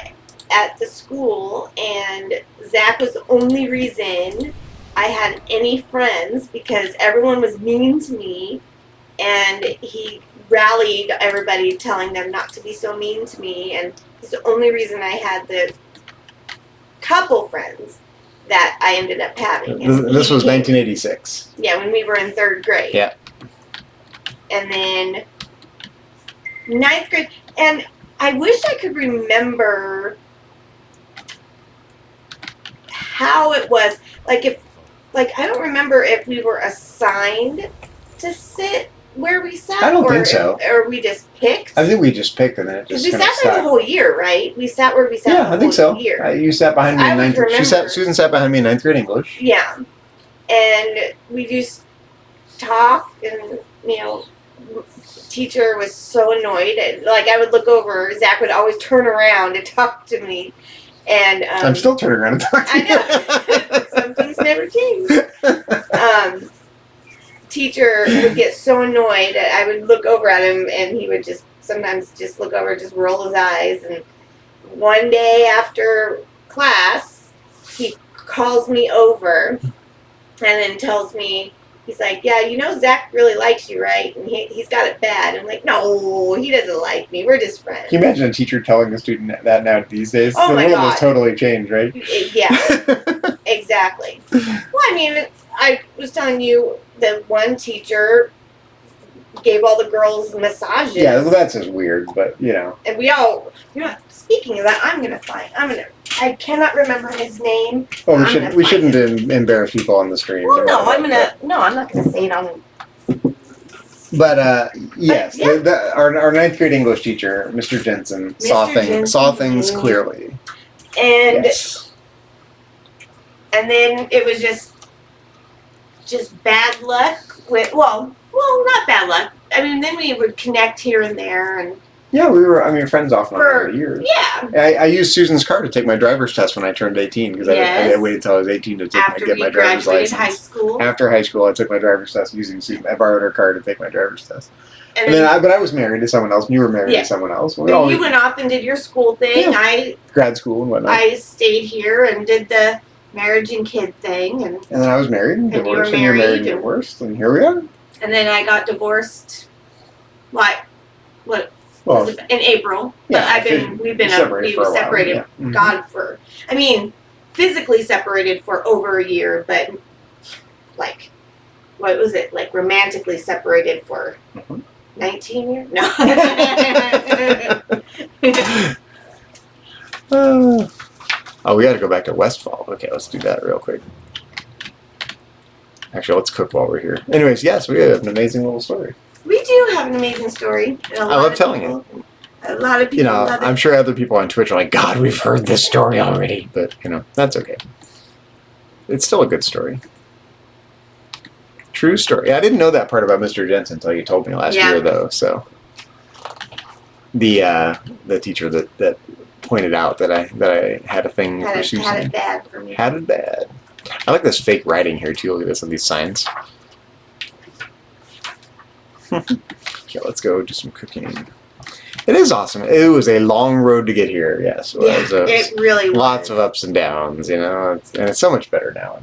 [SPEAKER 3] at the school, and Zach was the only reason I had any friends because everyone was mean to me, and he rallied everybody telling them not to be so mean to me, and he's the only reason I had the couple friends that I ended up having. And
[SPEAKER 1] This
[SPEAKER 3] he
[SPEAKER 1] was
[SPEAKER 3] became-
[SPEAKER 1] 1986.
[SPEAKER 3] Yeah, when we were in third grade.
[SPEAKER 1] Yeah.
[SPEAKER 3] And then ninth grade, and I wish I could remember how it was. I don't remember if we were assigned to sit where we sat.
[SPEAKER 1] I don't
[SPEAKER 3] or
[SPEAKER 1] think so.
[SPEAKER 3] Or we just picked.
[SPEAKER 1] I think we just picked, and then it
[SPEAKER 3] Because
[SPEAKER 1] just
[SPEAKER 3] we
[SPEAKER 1] kind of
[SPEAKER 3] sat there the
[SPEAKER 1] stuck.
[SPEAKER 3] whole year, right? We sat where we sat
[SPEAKER 1] Yeah,
[SPEAKER 3] the
[SPEAKER 1] I think
[SPEAKER 3] whole
[SPEAKER 1] so.
[SPEAKER 3] year.
[SPEAKER 1] You sat behind me
[SPEAKER 3] I
[SPEAKER 1] in
[SPEAKER 3] would
[SPEAKER 1] ninth.
[SPEAKER 3] remember.
[SPEAKER 1] Susan sat behind me in ninth grade English.
[SPEAKER 3] Yeah. And we just talked, and, teacher was so annoyed. And, I would look over, Zach would always turn around and talk to me. And
[SPEAKER 1] I'm still turning around and talking.
[SPEAKER 3] I know. Some things never change. Teacher would get so annoyed. I would look over at him, and he would sometimes just look over, just roll his eyes. And one day after class, he calls me over and then tells me, he's like, yeah, Zach really likes you, right? And he's got it bad. I'm like, no, he doesn't like me. We're just friends.
[SPEAKER 1] Can you imagine a teacher telling a student that now these days?
[SPEAKER 3] Oh
[SPEAKER 1] the
[SPEAKER 3] my
[SPEAKER 1] world
[SPEAKER 3] God.
[SPEAKER 1] has totally changed, right?
[SPEAKER 3] Yeah, exactly. Well, I mean, I was telling you that one teacher gave all the girls massages.
[SPEAKER 1] Yeah, well, that's just weird, but
[SPEAKER 3] And we all, speaking of that, I cannot remember his name.
[SPEAKER 1] Well,
[SPEAKER 3] I'm
[SPEAKER 1] we
[SPEAKER 3] gonna
[SPEAKER 1] shouldn't
[SPEAKER 3] find
[SPEAKER 1] embarrass people on the stream.
[SPEAKER 3] Well, no, I'm not gonna say it on.
[SPEAKER 1] But yes,
[SPEAKER 3] yeah.
[SPEAKER 1] our ninth grade English teacher, Mr. Jensen, saw
[SPEAKER 3] Jensen.
[SPEAKER 1] things clearly.
[SPEAKER 3] And
[SPEAKER 1] Yes.
[SPEAKER 3] and then it was just bad luck with well, not bad luck. I mean, then we would connect here and there, and
[SPEAKER 1] Yeah, we were. Friends off and on
[SPEAKER 3] For-
[SPEAKER 1] for years.
[SPEAKER 3] yeah.
[SPEAKER 1] I used Susan's car to take my driver's test when I turned 18 because
[SPEAKER 3] Yes.
[SPEAKER 1] I waited until I was 18 to
[SPEAKER 3] After
[SPEAKER 1] get
[SPEAKER 3] we
[SPEAKER 1] my driver's
[SPEAKER 3] graduated
[SPEAKER 1] license.
[SPEAKER 3] high school,
[SPEAKER 1] After high school, I took my driver's test using Susan. I borrowed her car to take my driver's test.
[SPEAKER 3] and
[SPEAKER 1] And
[SPEAKER 3] then,
[SPEAKER 1] then I was married to someone else, and you were married
[SPEAKER 3] Yeah.
[SPEAKER 1] to someone else. We
[SPEAKER 3] then
[SPEAKER 1] all
[SPEAKER 3] you went off and did your school thing.
[SPEAKER 1] Yeah. grad school and whatnot.
[SPEAKER 3] I stayed here and did the marriage and kid thing, and
[SPEAKER 1] And then I was married and
[SPEAKER 3] And you were
[SPEAKER 1] divorced, and you were married
[SPEAKER 3] married
[SPEAKER 1] and
[SPEAKER 3] and-
[SPEAKER 1] divorced, and here we are.
[SPEAKER 3] then I got divorced. What
[SPEAKER 1] Well,
[SPEAKER 3] was it? In April?
[SPEAKER 1] yeah,
[SPEAKER 3] But we've been
[SPEAKER 1] separated for a while,
[SPEAKER 3] separated.
[SPEAKER 1] yeah. Mhm.
[SPEAKER 3] God, physically separated for over a year, but what was it? Romantically separated for
[SPEAKER 1] Mhm.
[SPEAKER 3] 19 years? No.
[SPEAKER 1] Oh, we got to go back to Westfall. Okay, let's do that real quick. Actually, let's cook while we're here. Anyways, yes, we have an amazing little story.
[SPEAKER 3] We do have an amazing story. And
[SPEAKER 1] I love telling it.
[SPEAKER 3] A lot of people love it.
[SPEAKER 1] I'm sure other people on Twitch are like, God, we've heard this story already. But, that's okay. It's still a good story. True story. I didn't know that part about Mr. Jensen until you told me last
[SPEAKER 3] Yeah.
[SPEAKER 1] year, though. So, the teacher that pointed out that I had a thing for Susan.
[SPEAKER 3] Had it bad for me.
[SPEAKER 1] Had it bad. I like this fake writing here too. Look at this on these signs. Okay, let's go do some cooking. It is awesome. It was a long road to get here. Yes, it was.
[SPEAKER 3] It really was.
[SPEAKER 1] Lots of ups and downs, and it's so much better now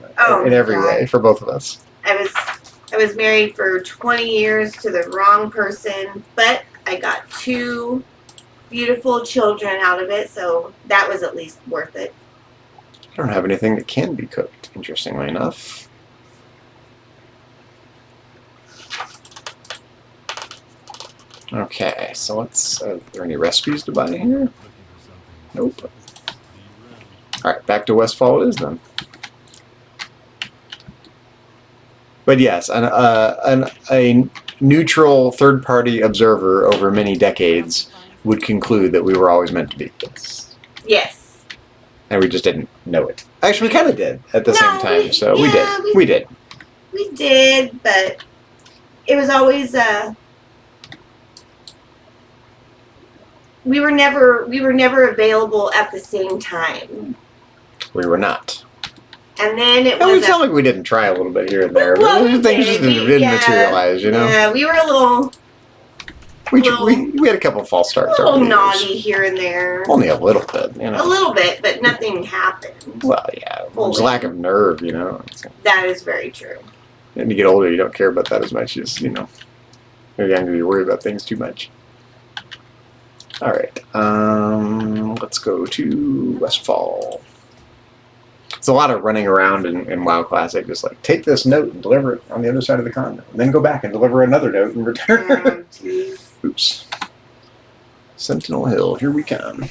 [SPEAKER 1] in every
[SPEAKER 3] God.
[SPEAKER 1] way for both of us.
[SPEAKER 3] I was married for 20 years to the wrong person, but I got 2 beautiful children out of it, so that was at least worth it.
[SPEAKER 1] I don't have anything that can be cooked, interestingly enough. Okay, so let's. Are there any recipes to buy here? Nope. All right, back to Westfall it is then. But yes, a neutral third-party observer over many decades would conclude that we were always meant to be this.
[SPEAKER 3] Yes.
[SPEAKER 1] And we just didn't know it. Actually, we kind of did at the same time,
[SPEAKER 3] we
[SPEAKER 1] so we did.
[SPEAKER 3] We did, but it was always we were never available at the same time.
[SPEAKER 1] We were not.
[SPEAKER 3] And then it
[SPEAKER 1] And
[SPEAKER 3] was
[SPEAKER 1] we felt like we didn't try a little bit here and there,
[SPEAKER 3] Well,
[SPEAKER 1] but
[SPEAKER 3] we
[SPEAKER 1] things
[SPEAKER 3] did.
[SPEAKER 1] just didn't materialize, you know?
[SPEAKER 3] Yeah, we were a little
[SPEAKER 1] We had a couple false starts. over the years.
[SPEAKER 3] naughty here and there.
[SPEAKER 1] Only a little bit, you
[SPEAKER 3] A
[SPEAKER 1] know.
[SPEAKER 3] little bit, but nothing happened.
[SPEAKER 1] Well, yeah, it was lack of nerve, you know.
[SPEAKER 3] That is very true.
[SPEAKER 1] And you get older, you don't care about that as much as, you know. You're younger, you worry about things too much. All right, let's go to Westfall. It's a lot of running around in WoW Classic, just like take this note and deliver it on the other side of the continent, and then go back and deliver another note and return.
[SPEAKER 3] Oh, jeez.
[SPEAKER 1] Oops. Sentinel Hill, here we come.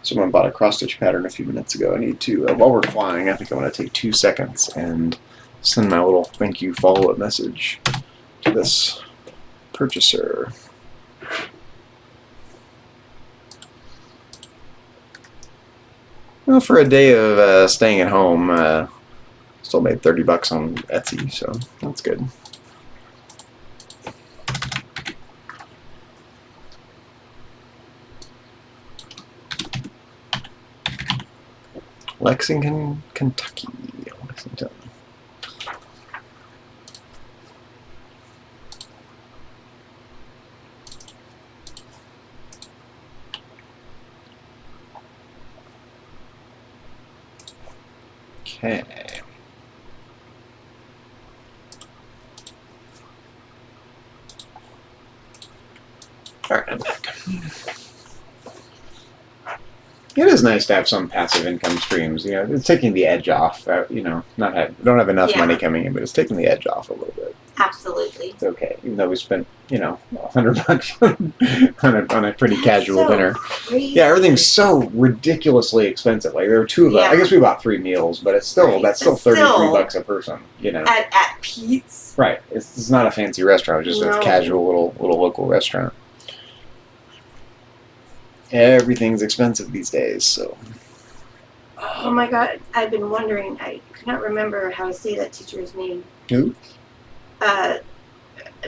[SPEAKER 1] Someone bought a cross-stitch pattern a few minutes ago. I need to, while we're flying, I think I want to take 2 seconds and send my little thank you follow-up message to this purchaser. Well, for a day of staying at home, still made $30 on Etsy, so that's good. Lexington, Kentucky. Lexington. Okay. All right, I'm back. It is nice to have some passive income streams. You know, it's taking the edge off. You know, don't have enough money coming in, but it's taking the edge off a little bit.
[SPEAKER 3] Absolutely.
[SPEAKER 1] It's okay, even though we spent, you know, $100 on a pretty casual dinner.
[SPEAKER 3] Crazy.
[SPEAKER 1] Yeah, everything's so ridiculously expensive. Like there were 2 of us.
[SPEAKER 3] Yeah.
[SPEAKER 1] I guess we bought 3 meals, but it's still
[SPEAKER 3] Right.
[SPEAKER 1] that's still
[SPEAKER 3] It's still-
[SPEAKER 1] $33 a person. You know.
[SPEAKER 3] At Pete's.
[SPEAKER 1] Right. It's not a fancy restaurant. It's just
[SPEAKER 3] No.
[SPEAKER 1] a casual little local restaurant. Everything's expensive these days, so.
[SPEAKER 3] Oh my God! I've been wondering. I could not remember how to say that teacher's name.
[SPEAKER 1] Who?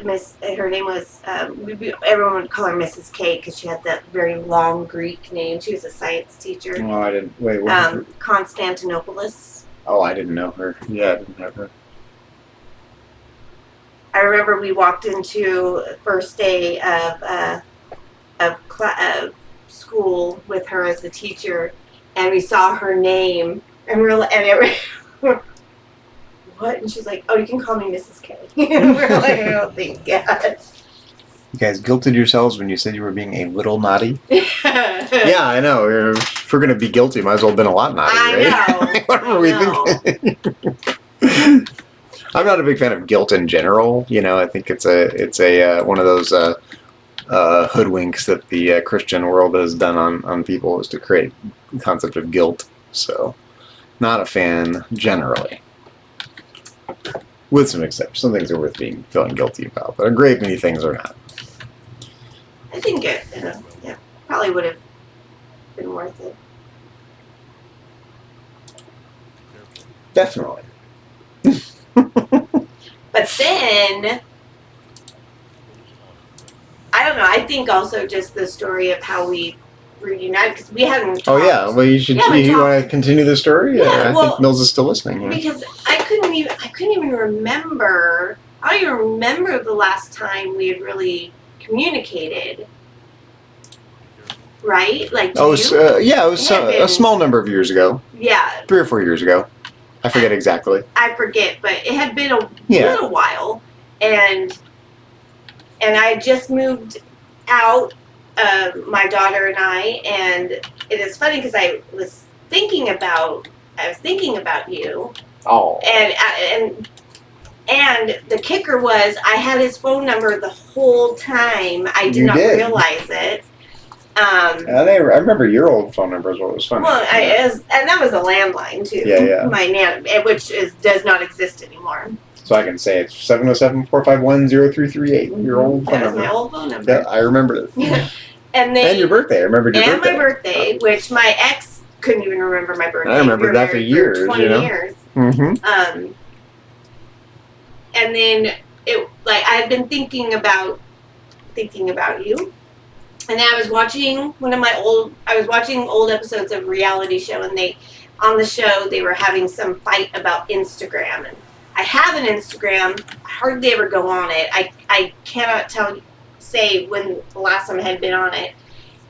[SPEAKER 3] Miss. Her name was. Everyone would call her Mrs. K because she had that very long Greek name. She was a science teacher.
[SPEAKER 1] Oh, I didn't. Wait, what?
[SPEAKER 3] Constantinopoulos.
[SPEAKER 1] Oh, I didn't know her. Yeah, I didn't have her.
[SPEAKER 3] I remember we walked into first day of school with her as the teacher, and we saw her name, and what? And she's like, "Oh, you can call me Mrs. K." And we're like, "Oh, thank God."
[SPEAKER 1] You guys guilted yourselves when you said you were being a little naughty?
[SPEAKER 3] Yeah,
[SPEAKER 1] Yeah, I know. If we're going to be guilty, might as well have been a lot naughty, right? What were we thinking? I'm not a big fan of guilt in general. You know, I think it's a one of those hoodwinks that the Christian world has done on people, is to create the concept of guilt. So, not a fan generally. With some exceptions. Some things are worth feeling guilty about, but a great many things are not.
[SPEAKER 3] I think it, yeah, probably would have been worth it.
[SPEAKER 1] Definitely.
[SPEAKER 3] But then, I don't know. I think also just the story of how we reunited, because we hadn't talked.
[SPEAKER 1] Oh yeah, well you should.
[SPEAKER 3] Yeah, we
[SPEAKER 1] you want to
[SPEAKER 3] talked.
[SPEAKER 1] continue the story?
[SPEAKER 3] Yeah,
[SPEAKER 1] I
[SPEAKER 3] well,
[SPEAKER 1] think Mills is still listening. Yeah.
[SPEAKER 3] Because I couldn't even remember. I don't even remember the last time we had really communicated. Right? Like, do
[SPEAKER 1] Oh,
[SPEAKER 3] you?
[SPEAKER 1] yeah, it was
[SPEAKER 3] It had
[SPEAKER 1] a
[SPEAKER 3] been-
[SPEAKER 1] small number of years ago,
[SPEAKER 3] Yeah,
[SPEAKER 1] 3 or 4 years ago. I forget exactly.
[SPEAKER 3] I forget, but it had been a
[SPEAKER 1] Yeah.
[SPEAKER 3] little while, and I had just moved out, my daughter and I, and it is funny because I was thinking about you,
[SPEAKER 1] Oh.
[SPEAKER 3] and the kicker was I had his phone number the whole time. I did
[SPEAKER 1] You
[SPEAKER 3] not
[SPEAKER 1] did.
[SPEAKER 3] realize it.
[SPEAKER 1] I remember your old phone number is what was funny.
[SPEAKER 3] Well, and that was a landline too.
[SPEAKER 1] Yeah.
[SPEAKER 3] My nan, which does not exist anymore.
[SPEAKER 1] So I can say it's 707-451-0338. Your old phone
[SPEAKER 3] That was
[SPEAKER 1] number.
[SPEAKER 3] my old phone number.
[SPEAKER 1] Yeah, I remembered it.
[SPEAKER 3] And then
[SPEAKER 1] And your birthday. I remembered your birthday.
[SPEAKER 3] my birthday, which my ex couldn't even remember my birthday.
[SPEAKER 1] I remembered
[SPEAKER 3] We were
[SPEAKER 1] that for
[SPEAKER 3] married
[SPEAKER 1] years,
[SPEAKER 3] 20
[SPEAKER 1] you know?
[SPEAKER 3] years.
[SPEAKER 1] Mm-hmm.
[SPEAKER 3] And then I had been thinking about you. And then I was watching old episodes of a reality show, and on the show they were having some fight about Instagram. And I have an Instagram. I hardly ever go on it. I cannot say when the last time I had been on it.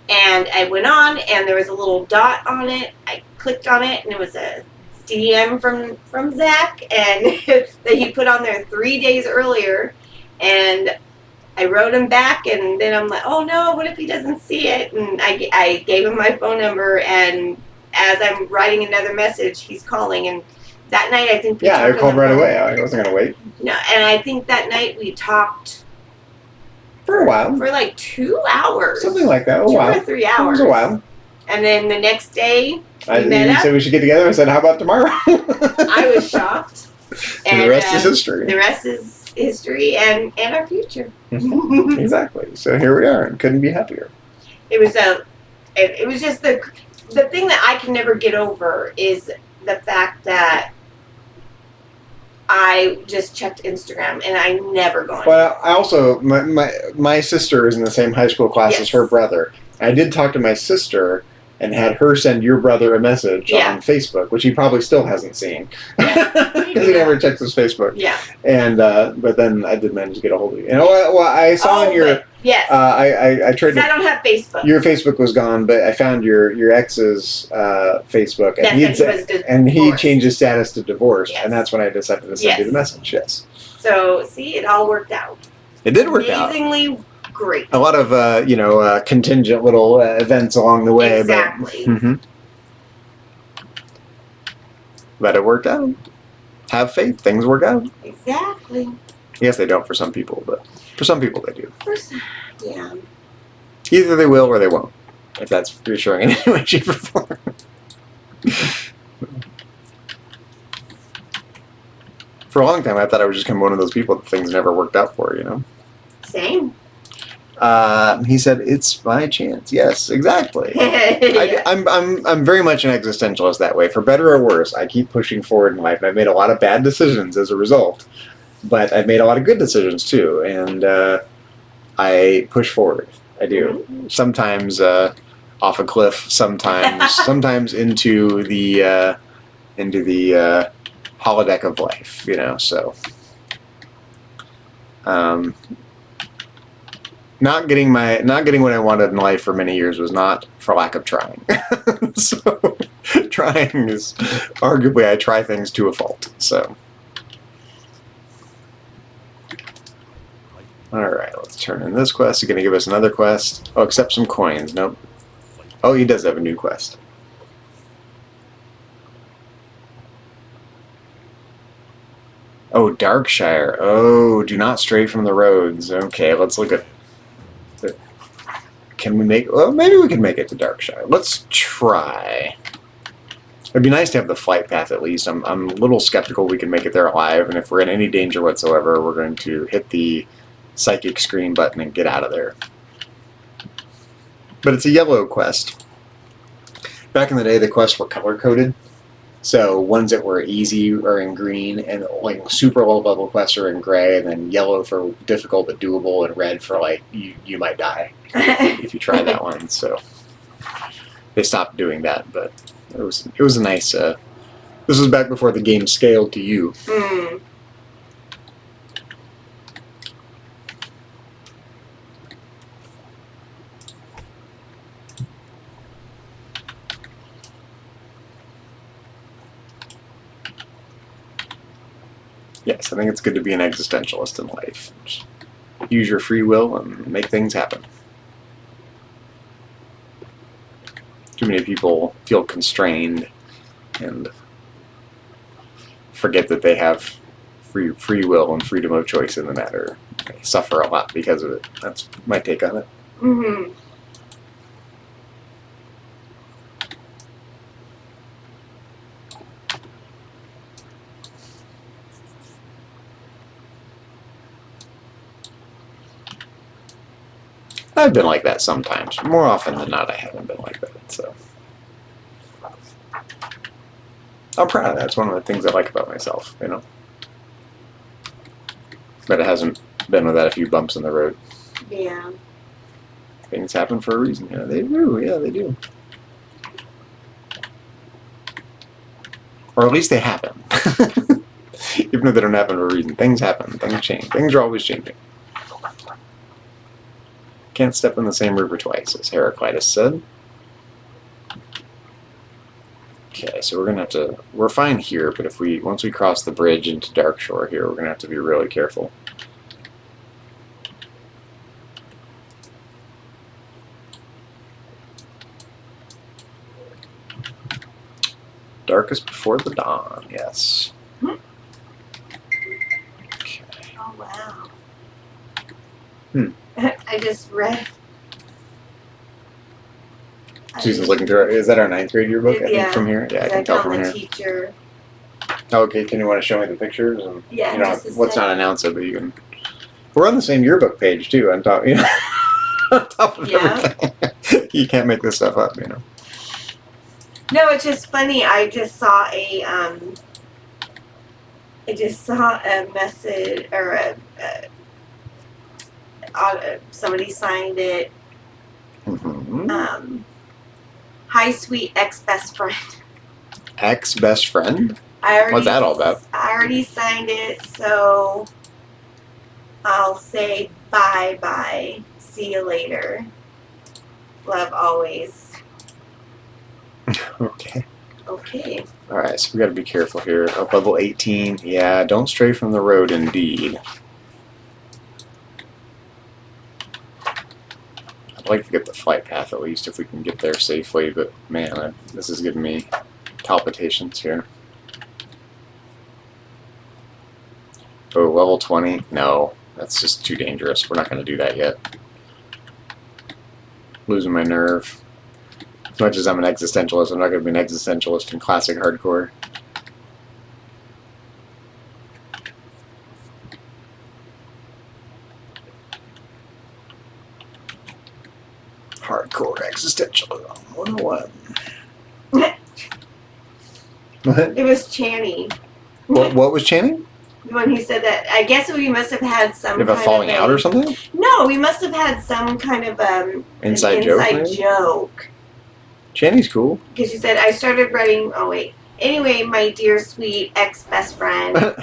[SPEAKER 3] And I went on, and there was a little dot on it. I clicked on it, and it was a DM from Zach, and that he put on there 3 days earlier. And I wrote him back, and then I'm like, oh no, what if he doesn't see it? And I gave him my phone number, and as I'm writing another message, he's calling. And that night, I think we talked
[SPEAKER 1] I called
[SPEAKER 3] on the
[SPEAKER 1] right
[SPEAKER 3] phone.
[SPEAKER 1] away. I wasn't going to wait.
[SPEAKER 3] No, and I think that night we talked
[SPEAKER 1] For a while.
[SPEAKER 3] for like 2 hours.
[SPEAKER 1] Something like that.
[SPEAKER 3] 2
[SPEAKER 1] Wow.
[SPEAKER 3] or 3
[SPEAKER 1] It
[SPEAKER 3] hours.
[SPEAKER 1] was a while.
[SPEAKER 3] And then the next day,
[SPEAKER 1] You
[SPEAKER 3] met up.
[SPEAKER 1] said we should get together. I said, how about tomorrow?
[SPEAKER 3] I was shocked.
[SPEAKER 1] And the rest is
[SPEAKER 3] The
[SPEAKER 1] history.
[SPEAKER 3] rest is history and our future.
[SPEAKER 1] Exactly. So here we are, and couldn't be happier.
[SPEAKER 3] It was just the thing that I can never get over is the fact that I just checked Instagram and I never go on.
[SPEAKER 1] Well, I also my sister is in the same high school class as her brother. I did talk to my sister and had her send your brother a message on Facebook, which he probably still hasn't seen because he never checks his Facebook.
[SPEAKER 3] Yeah.
[SPEAKER 1] And but then I did manage to get a hold of you. And well, I saw on your
[SPEAKER 3] yes.
[SPEAKER 1] I tried to.
[SPEAKER 3] I don't have Facebook.
[SPEAKER 1] Your Facebook was gone, but I found your ex's Facebook, and he
[SPEAKER 3] divorced.
[SPEAKER 1] changed his status to divorced,
[SPEAKER 3] Yes.
[SPEAKER 1] and that's when I decided to send you the message. Yes.
[SPEAKER 3] So see, it all worked out.
[SPEAKER 1] It did work out.
[SPEAKER 3] Amazingly great.
[SPEAKER 1] A lot of contingent little events along the way,
[SPEAKER 3] Exactly.
[SPEAKER 1] but it worked out. Have faith; things work out.
[SPEAKER 3] Exactly.
[SPEAKER 1] Yes, they don't for some people, but for some people they do.
[SPEAKER 3] Yeah.
[SPEAKER 1] Either they will or they won't. If that's reassuring in any way, shape, or form. For a long time, I thought I was just kind of one of those people that things never worked out for, you know?
[SPEAKER 3] Same.
[SPEAKER 1] He said, "It's my chance." Yes, exactly.
[SPEAKER 3] Yeah.
[SPEAKER 1] I'm very much an existentialist that way. For better or worse, I keep pushing forward in life, and I've made a lot of bad decisions as a result. But I've made a lot of good decisions too, and I push forward. I do. Sometimes off a cliff. Sometimes into the holodeck of life. You know, so. Not getting what I wanted in life for many years was not for lack of trying. So trying is arguably I try things to a fault. So alright, let's turn in this quest. He's gonna give us another quest. Oh, accept some coins. Nope. Oh, he does have a new quest. Oh, Darkshire. Oh, do not stray from the roads. Okay, let's look at. Can we make? Well, maybe we can make it to Darkshire. Let's try. It'd be nice to have the flight path at least. I'm a little skeptical we can make it there alive, and if we're in any danger whatsoever, we're going to hit the psychic screen button and get out of there. But it's a yellow quest. Back in the day, the quests were color-coded. So ones that were easy are in green, and like super low-level quests are in gray, and then yellow for difficult but doable, and red for like you might die if you try that one. So they stopped doing that, but it was a nice. This was back before the game scaled to you.
[SPEAKER 3] Mm.
[SPEAKER 1] Yes, I think it's good to be an existentialist in life. Just use your free will and make things happen. Too many people feel constrained and forget that they have free will and freedom of choice in the matter. They suffer a lot because of it. That's my take on it.
[SPEAKER 3] Mm-hmm.
[SPEAKER 1] I've been like that sometimes. More often than not, I haven't been like that. So I'm proud of that. It's one of the things I like about myself, you know. But it hasn't been without a few bumps in the road.
[SPEAKER 3] Yeah.
[SPEAKER 1] Things happen for a reason. You know, they do. Yeah, they do. Or at least they happen. Even if they don't happen for a reason. Things happen. Things change. Things are always changing. Can't step in the same river twice, as Heraclitus said. Okay, so we're gonna have to. We're fine here, but if once we cross the bridge into Darkshore here, we're gonna have to be really careful. Darkest before the dawn. Yes. Okay.
[SPEAKER 3] Oh wow.
[SPEAKER 1] Hmm.
[SPEAKER 3] I just read.
[SPEAKER 1] Susan's looking through it. Is that our 9th grade yearbook? I
[SPEAKER 3] Yeah.
[SPEAKER 1] think from here. Yeah, I can tell from
[SPEAKER 3] found
[SPEAKER 1] here.
[SPEAKER 3] the teacher.
[SPEAKER 1] Oh, okay, can you want to show me the pictures? And,
[SPEAKER 3] Yeah,
[SPEAKER 1] you know,
[SPEAKER 3] just a
[SPEAKER 1] let's not
[SPEAKER 3] second.
[SPEAKER 1] announce it, but you can. We're on the same yearbook page too. On top, you know, on top of
[SPEAKER 3] Yeah.
[SPEAKER 1] everything. You can't make this stuff up, you know.
[SPEAKER 3] No, it's just funny. I just saw a message or somebody signed it.
[SPEAKER 1] Mm-hmm.
[SPEAKER 3] Hi, sweet ex-best friend.
[SPEAKER 1] Ex-best friend?
[SPEAKER 3] What's
[SPEAKER 1] What's that all about?
[SPEAKER 3] I already signed it, so I'll say bye-bye. See you later. Love always.
[SPEAKER 1] Okay.
[SPEAKER 3] Okay.
[SPEAKER 1] All right, so we got to be careful here. Up level 18. Yeah, don't stray from the road, indeed. I'd like to get the flight path at least if we can get there safely, but man, this is giving me palpitations here. Oh, level 20? No, that's just too dangerous. We're not going to do that yet. Losing my nerve. As much as I'm an existentialist, I'm not going to be an existentialist in classic hardcore. Hardcore existentialism 101. What?
[SPEAKER 3] It was Channy.
[SPEAKER 1] What was Channing?
[SPEAKER 3] When he said that, I guess we must have had some
[SPEAKER 1] You have a
[SPEAKER 3] kind
[SPEAKER 1] falling
[SPEAKER 3] of
[SPEAKER 1] out or something?
[SPEAKER 3] No, we must have had some kind of
[SPEAKER 1] Inside
[SPEAKER 3] an
[SPEAKER 1] joke,
[SPEAKER 3] inside
[SPEAKER 1] maybe?
[SPEAKER 3] joke.
[SPEAKER 1] Channing's cool.
[SPEAKER 3] Because you said I started writing. Oh wait. Anyway, my dear sweet ex-best friend,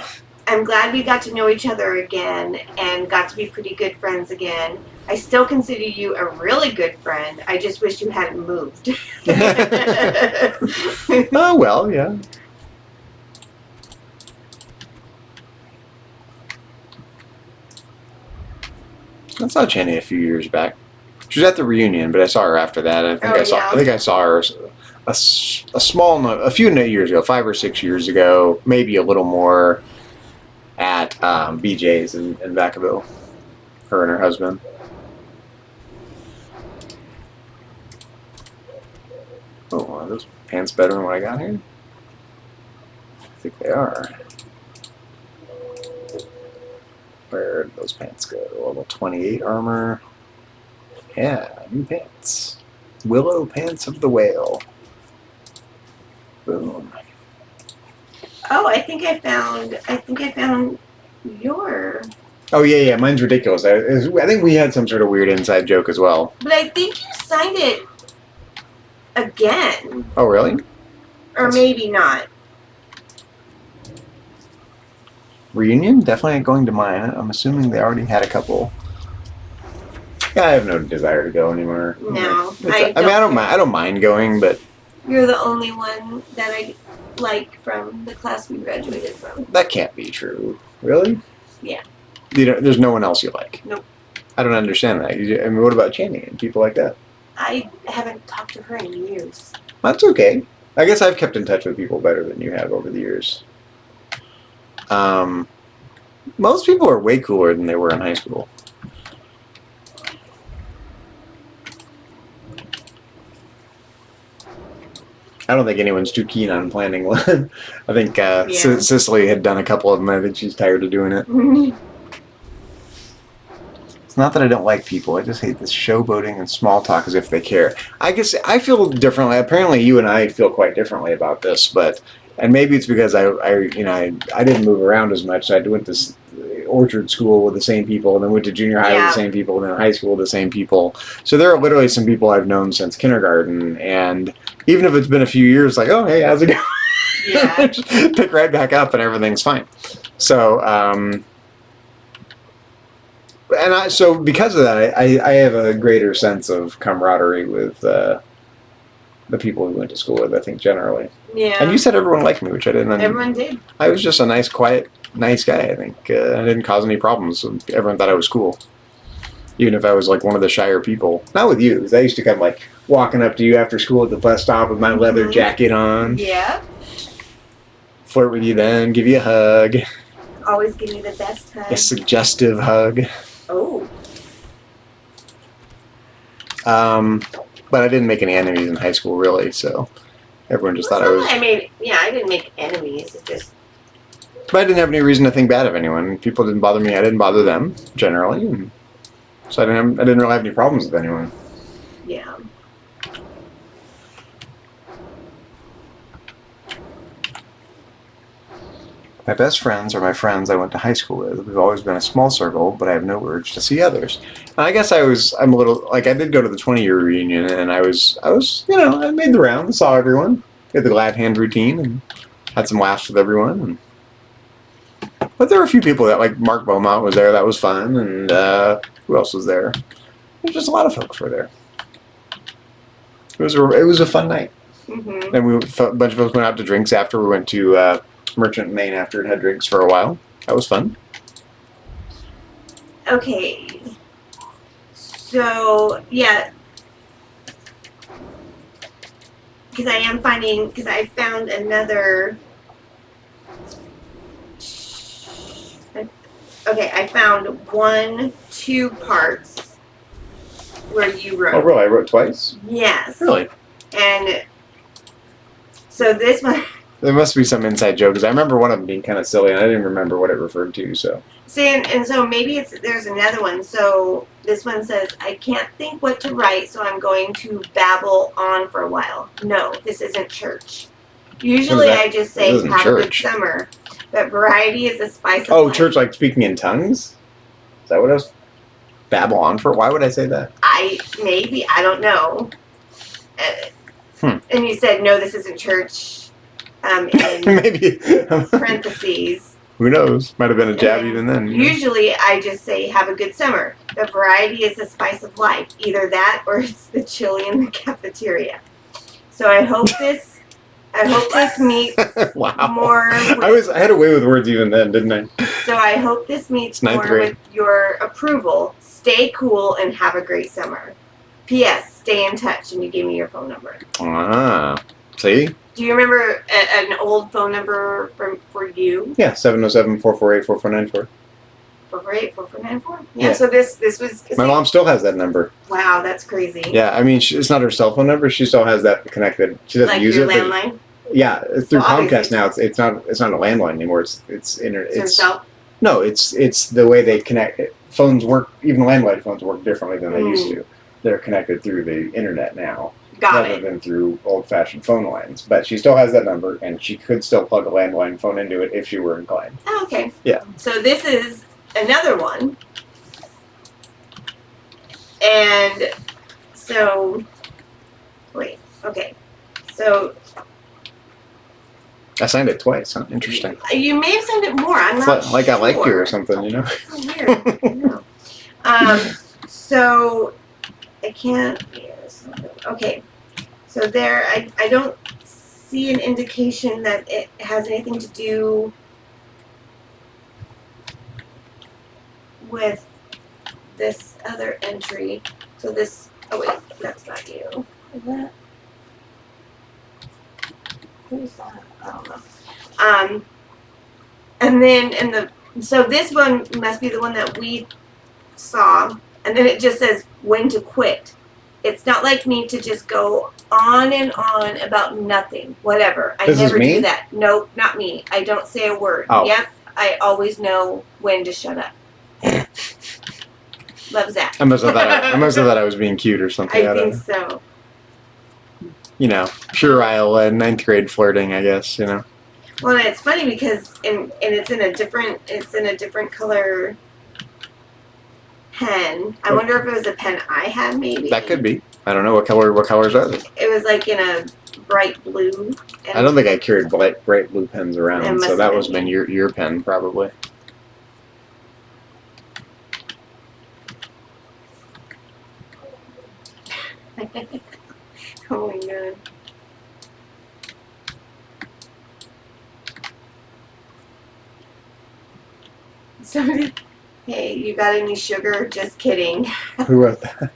[SPEAKER 3] I'm glad we got to know each other again and got to be pretty good friends again. I still consider you a really good friend. I just wish you hadn't moved.
[SPEAKER 1] Oh, well, yeah. I saw Channing a few years back. She was at the reunion, but I saw her after that. I think
[SPEAKER 3] Oh,
[SPEAKER 1] I think I saw her a few years ago, 5 or 6 years ago, maybe a little more, at BJ's in Vacaville. Her and her husband. Oh, are those pants better than what I got here? I think they are. Where'd those pants go? Level 28 armor. Yeah, new pants. Willow pants of the whale. Boom.
[SPEAKER 3] Oh, I think I found your.
[SPEAKER 1] Oh yeah, mine's ridiculous. I think we had some sort of weird inside joke as well.
[SPEAKER 3] But I think you signed it again,
[SPEAKER 1] Oh really?
[SPEAKER 3] or maybe not.
[SPEAKER 1] Reunion? Definitely ain't going to mine. I'm assuming they already had a couple. Yeah, I have no desire to go anymore.
[SPEAKER 3] No,
[SPEAKER 1] I don't mind going, but
[SPEAKER 3] You're the only one that I like from the class we graduated from.
[SPEAKER 1] that can't be true. Really?
[SPEAKER 3] Yeah.
[SPEAKER 1] There's no one else you like.
[SPEAKER 3] Nope.
[SPEAKER 1] I don't understand that. I mean, what about Channing and people like that?
[SPEAKER 3] I haven't talked to her in years.
[SPEAKER 1] That's okay. I guess I've kept in touch with people better than you have over the years. Most people are way cooler than they were in high school. I don't think anyone's too keen on planning one. I think Cicely had done a couple of them. I think she's tired of doing it. It's not that I don't like people. I just hate this showboating and small talk as if they care. I guess I feel differently. Apparently, you and I feel quite differently about this, and maybe it's because I didn't move around as much. I went to Orchard School with the same people, and then went to junior high with the same people, and then high school with the same people. So there are literally some people I've known since kindergarten, and even if it's been a few years, like, oh, hey, how's it going?
[SPEAKER 3] Yeah.
[SPEAKER 1] Just pick right back up, and everything's fine. So, so because of that, I have a greater sense of camaraderie with the people we went to school with, I think, generally.
[SPEAKER 3] Yeah.
[SPEAKER 1] And you said everyone liked me, which I didn't.
[SPEAKER 3] Everyone did.
[SPEAKER 1] I was just a nice, quiet, nice guy, I think. I didn't cause any problems. Everyone thought I was cool. Even if I was like one of the shyer people. Not with you, because I used to come like walking up to you after school at the bus stop with my leather jacket on.
[SPEAKER 3] Yeah.
[SPEAKER 1] Flirt with you then, give you a hug.
[SPEAKER 3] Always give me the best hug.
[SPEAKER 1] A suggestive hug.
[SPEAKER 3] Oh.
[SPEAKER 1] But I didn't make any enemies in high school, really, so everyone just thought I was...
[SPEAKER 3] I mean, yeah, I didn't make enemies. It just...
[SPEAKER 1] But I didn't have any reason to think bad of anyone. People didn't bother me. I didn't bother them, generally. And so I didn't really have any problems with anyone.
[SPEAKER 3] Yeah.
[SPEAKER 1] My best friends are my friends I went to high school with. We've always been a small circle, but I have no urge to see others. And I guess I'm a little, like, I did go to the 20-year reunion, and I was, I made the round and saw everyone. Did the glad hand routine and had some laughs with everyone. But there were a few people that, like, Mark Beaumont was there. That was fun. And who else was there? There's just a lot of folks were there. It was a fun night.
[SPEAKER 3] Mm-hmm.
[SPEAKER 1] And a bunch of us went out to drinks after. We went to Merchant Maine after and had drinks for a while. That was fun.
[SPEAKER 3] Okay. So, yeah. Because I found another... Okay, I found 2 parts where you wrote.
[SPEAKER 1] Oh, really? I wrote twice?
[SPEAKER 3] Yes.
[SPEAKER 1] Really?
[SPEAKER 3] And so this one...
[SPEAKER 1] There must be some inside joke, because I remember one of them being kind of silly, and I didn't remember what it referred to, so...
[SPEAKER 3] See, and so maybe there's another one. So this one says, I can't think what to write, so I'm going to babble on for a while. No, this isn't church. Usually I just say,
[SPEAKER 1] This isn't
[SPEAKER 3] have a good
[SPEAKER 1] church.
[SPEAKER 3] summer. But variety is the spice of
[SPEAKER 1] Oh,
[SPEAKER 3] life.
[SPEAKER 1] church, like speaking in tongues? Is that what I was... Babble on for? Why would I say that?
[SPEAKER 3] I don't know. And you said, no, this isn't church. In
[SPEAKER 1] Maybe.
[SPEAKER 3] parentheses.
[SPEAKER 1] Who knows? Might have been a jab
[SPEAKER 3] And
[SPEAKER 1] even then.
[SPEAKER 3] Usually I just say, have a good summer. But variety is the spice of life. Either that or it's the chili in the cafeteria. So I hope this meets
[SPEAKER 1] Wow.
[SPEAKER 3] more.
[SPEAKER 1] I had a way with words even then, didn't I?
[SPEAKER 3] So I hope this meets
[SPEAKER 1] It's ninth
[SPEAKER 3] more
[SPEAKER 1] grade.
[SPEAKER 3] with your approval. Stay cool and have a great summer. P.S. Stay in touch, and you gave me your phone number.
[SPEAKER 1] Ah. See?
[SPEAKER 3] Do you remember an old phone number for you?
[SPEAKER 1] Yeah, 707-448-4494.
[SPEAKER 3] 448-4494?
[SPEAKER 1] Yeah.
[SPEAKER 3] So this was...
[SPEAKER 1] My mom still has that number.
[SPEAKER 3] Wow, that's crazy.
[SPEAKER 1] Yeah, I mean, it's not her cell phone number. She still has that connected. She doesn't
[SPEAKER 3] Like
[SPEAKER 1] use
[SPEAKER 3] your
[SPEAKER 1] it.
[SPEAKER 3] landline?
[SPEAKER 1] Yeah, it's through
[SPEAKER 3] Well,
[SPEAKER 1] Comcast now. It's not a landline anymore. It's internet.
[SPEAKER 3] It's your cell?
[SPEAKER 1] No, it's the way they connect. Phones work. Even landline phones work differently than they used to. They're connected through the internet now, rather than through old-fashioned phone lines. But she still has that number, and she could still plug a landline phone into it if she were inclined.
[SPEAKER 3] Oh, okay.
[SPEAKER 1] Yeah.
[SPEAKER 3] So this is another one. And so, wait, okay. So
[SPEAKER 1] I signed it twice. Huh? Interesting.
[SPEAKER 3] you may have sent it more. I'm
[SPEAKER 1] It's
[SPEAKER 3] not
[SPEAKER 1] like
[SPEAKER 3] sure.
[SPEAKER 1] I liked you or something, you know?
[SPEAKER 3] So weird. I know. So I can't. Okay. So there, I don't see an indication that it has anything to do with this other entry. So this. Oh wait, that's not you. Is that? Who's that? I don't know. And then so this one must be the one that we saw, and then it just says when to quit. It's not like me to just go on and on about nothing, whatever. I
[SPEAKER 1] This is
[SPEAKER 3] never
[SPEAKER 1] me?
[SPEAKER 3] do that. Nope, not me. I don't say a word.
[SPEAKER 1] Oh.
[SPEAKER 3] Yep, I always know when to shut up. Love Zach.
[SPEAKER 1] I must have thought I was being cute or something.
[SPEAKER 3] I
[SPEAKER 1] don't
[SPEAKER 3] think
[SPEAKER 1] know.
[SPEAKER 3] so.
[SPEAKER 1] You know, puerile 9th grade flirting, I guess. You know.
[SPEAKER 3] Well, and it's funny because it's in a different color pen. I wonder if it was a pen I had, maybe.
[SPEAKER 1] That could be. I don't know what colors are they.
[SPEAKER 3] It was like in a bright blue. And
[SPEAKER 1] I don't think I carried bright blue pens
[SPEAKER 3] It
[SPEAKER 1] around,
[SPEAKER 3] must
[SPEAKER 1] so
[SPEAKER 3] have
[SPEAKER 1] that
[SPEAKER 3] been
[SPEAKER 1] was been your pen probably.
[SPEAKER 3] Oh my god. Somebody, hey, you got any sugar? Just kidding.
[SPEAKER 1] Who wrote that?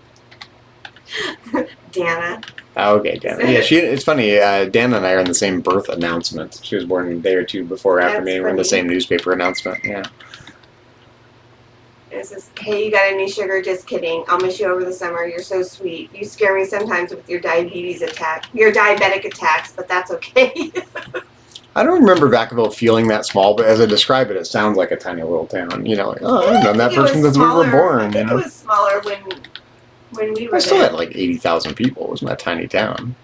[SPEAKER 3] Dana.
[SPEAKER 1] Oh, okay, Dana. Yeah, it's funny. Dana and I are in the same birth announcement. She was born a day or two before after
[SPEAKER 3] That's
[SPEAKER 1] me. We're in the
[SPEAKER 3] funny.
[SPEAKER 1] same newspaper announcement. Yeah.
[SPEAKER 3] It says, hey, you got any sugar? Just kidding. I'll miss you over the summer. You're so sweet. You scare me sometimes with your diabetic attacks, but that's okay.
[SPEAKER 1] I don't remember Vacaville feeling that small, but as I describe it, it sounds like a tiny little town. You know, like, oh, I've known that person since we were born.
[SPEAKER 3] I
[SPEAKER 1] You
[SPEAKER 3] think
[SPEAKER 1] know,
[SPEAKER 3] it was smaller when we were
[SPEAKER 1] I still
[SPEAKER 3] there.
[SPEAKER 1] had like 80,000 people. It wasn't a tiny town.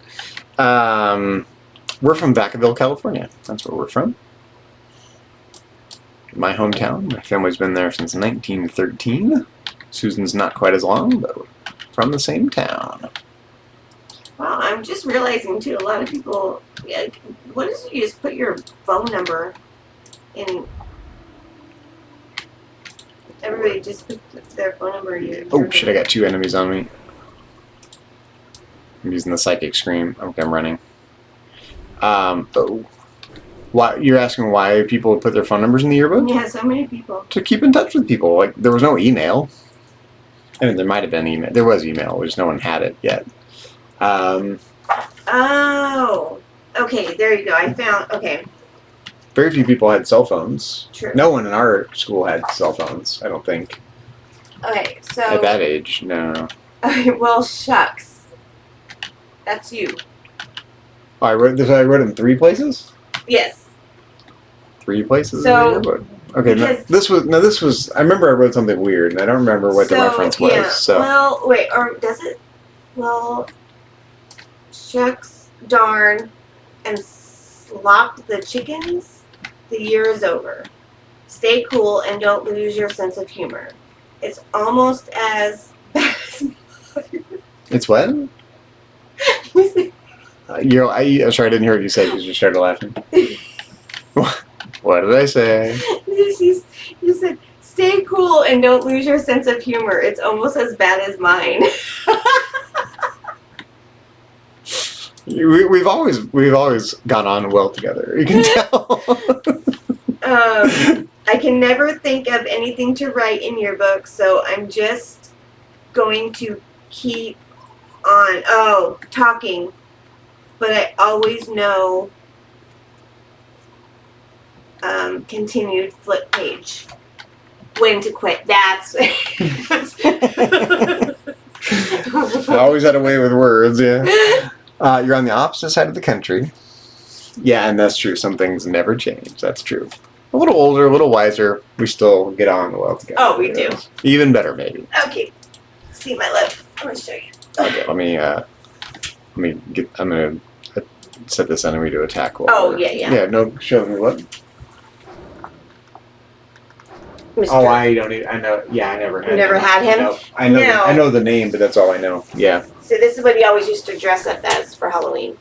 [SPEAKER 1] We're from Vacaville, California. That's where we're from. My hometown. My family's been there since 1913. Susan's not quite as long, but we're from the same town.
[SPEAKER 3] Wow, I'm just realizing too, a lot of people, what is it? You just put your phone number in. Everybody just put their phone number in.
[SPEAKER 1] Oh shit! I got 2 enemies on me. I'm using the psychic scream. Okay, I'm running. Why you're asking why people would put their phone numbers in the yearbook?
[SPEAKER 3] Yeah, so many people.
[SPEAKER 1] To keep in touch with people. Like there was no email. I mean, there might have been email. There was email, just no one had it yet.
[SPEAKER 3] Oh, okay. There you go. I found. Okay,
[SPEAKER 1] Very few people had cell phones.
[SPEAKER 3] true.
[SPEAKER 1] No one in our school had cell phones. I don't think
[SPEAKER 3] Okay, so.
[SPEAKER 1] at that age. No.
[SPEAKER 3] Okay, well, shucks. That's you.
[SPEAKER 1] Oh, I wrote this. I wrote in 3 places.
[SPEAKER 3] Yes.
[SPEAKER 1] 3 places
[SPEAKER 3] So,
[SPEAKER 1] in the yearbook. Okay, this was. I remember I wrote something weird, and I don't remember what the reference was.
[SPEAKER 3] Yeah.
[SPEAKER 1] So
[SPEAKER 3] Well, wait, or does it? Well, shucks, darn, and slop the chickens. The year is over. Stay cool and don't lose your sense of humor. It's almost as bad as mine.
[SPEAKER 1] it's what? I'm sorry, I didn't hear what you said because you started laughing. What did I say?
[SPEAKER 3] You said, stay cool and don't lose your sense of humor. It's almost as bad as mine.
[SPEAKER 1] We've always got on well together. You can tell.
[SPEAKER 3] I can never think of anything to write in your book, so I'm just going to keep on talking. But I always know continued flip page. When to quit. That's
[SPEAKER 1] I always had a way with words, yeah. You're on the opposite side of the country. Yeah, and that's true. Some things never change. That's true. A little older, a little wiser. We still get on well together.
[SPEAKER 3] Oh, we do.
[SPEAKER 1] Even better, maybe.
[SPEAKER 3] okay. See my lip. I'm gonna show you.
[SPEAKER 1] Okay, let me get. I'm gonna set this enemy to attack.
[SPEAKER 3] Oh, yeah.
[SPEAKER 1] Yeah, no, show me what.
[SPEAKER 3] Mr.
[SPEAKER 1] Oh, I don't even. I know. Yeah, I never had.
[SPEAKER 3] You never had him?
[SPEAKER 1] No, I know.
[SPEAKER 3] No.
[SPEAKER 1] I know the name, but that's all I know. Yeah.
[SPEAKER 3] So this is what he always used to dress up as for Halloween.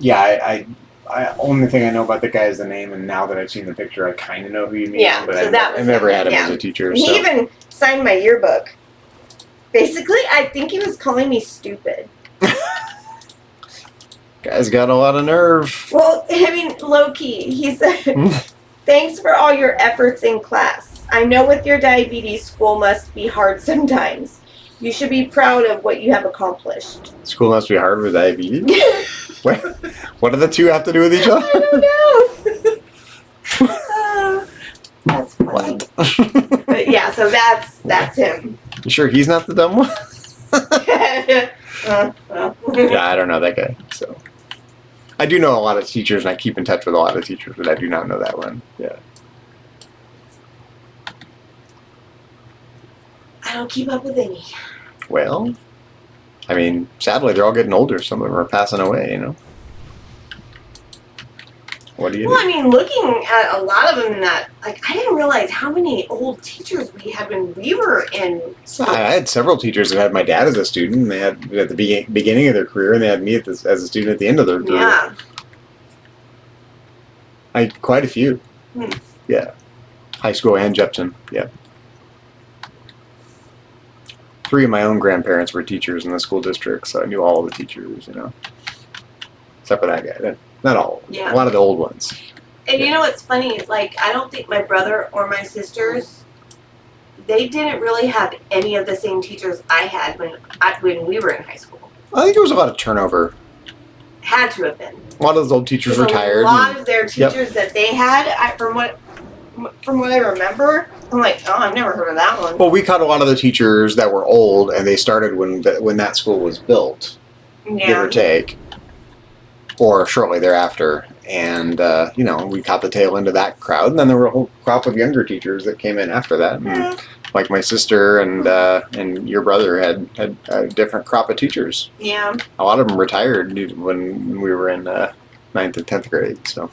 [SPEAKER 1] Yeah, I only thing I know about the guy is the name, and now that I've seen the picture, I kind of know who you mean.
[SPEAKER 3] Yeah,
[SPEAKER 1] but
[SPEAKER 3] so that was
[SPEAKER 1] I never
[SPEAKER 3] him,
[SPEAKER 1] had him
[SPEAKER 3] yeah.
[SPEAKER 1] as a teacher.
[SPEAKER 3] He
[SPEAKER 1] So.
[SPEAKER 3] even signed my yearbook. Basically, I think he was calling me stupid.
[SPEAKER 1] Guy's got a lot of nerve.
[SPEAKER 3] Well, I mean, low key, he said, thanks for all your efforts in class. I know with your diabetes, school must be hard sometimes. You should be proud of what you have accomplished.
[SPEAKER 1] School must be hard with diabetes. What do the two have to do with each other?
[SPEAKER 3] I don't know. That's funny.
[SPEAKER 1] What?
[SPEAKER 3] But yeah, so that's him.
[SPEAKER 1] You sure he's not the dumb one?
[SPEAKER 3] Well.
[SPEAKER 1] Yeah, I don't know that guy. So I do know a lot of teachers, and I keep in touch with a lot of teachers, but I do not know that one. Yeah.
[SPEAKER 3] I don't keep up with any.
[SPEAKER 1] Well, I mean, sadly, they're all getting older. Some of them are passing away, you know. What do you
[SPEAKER 3] Well,
[SPEAKER 1] do?
[SPEAKER 3] I mean, looking at a lot of them in that, like, I didn't realize how many old teachers we had when we were in school.
[SPEAKER 1] I had several teachers that had my dad as a student. And they had at the beginning of their career, and they had me as a student at the end of their career.
[SPEAKER 3] Yeah.
[SPEAKER 1] Quite a few.
[SPEAKER 3] Hmm.
[SPEAKER 1] Yeah. High school and Jepson. Yeah. 3 of my own grandparents were teachers in the school district, so I knew all the teachers, you know. Except for that guy. Not all.
[SPEAKER 3] Yeah.
[SPEAKER 1] A lot of the old ones.
[SPEAKER 3] And you know what's funny? Like, I don't think my brother or my sisters, they didn't really have any of the same teachers I had when we were in high school.
[SPEAKER 1] I think there was a lot of turnover.
[SPEAKER 3] Had to have been.
[SPEAKER 1] A lot of those old teachers
[SPEAKER 3] Because
[SPEAKER 1] retired.
[SPEAKER 3] A lot of their teachers that they had, from what I remember, I'm like, oh, I've never heard of that one.
[SPEAKER 1] Well, we caught a lot of the teachers that were old, and they started when that school was built, give
[SPEAKER 3] Yeah.
[SPEAKER 1] or take, or shortly thereafter. And you know, we caught the tail end of that crowd, and then there were a whole crop of younger teachers that came in after that. And,
[SPEAKER 3] Yeah.
[SPEAKER 1] like my sister and your brother had a different crop of teachers.
[SPEAKER 3] Yeah.
[SPEAKER 1] A lot of them retired when we were in 9th and 10th grade. So.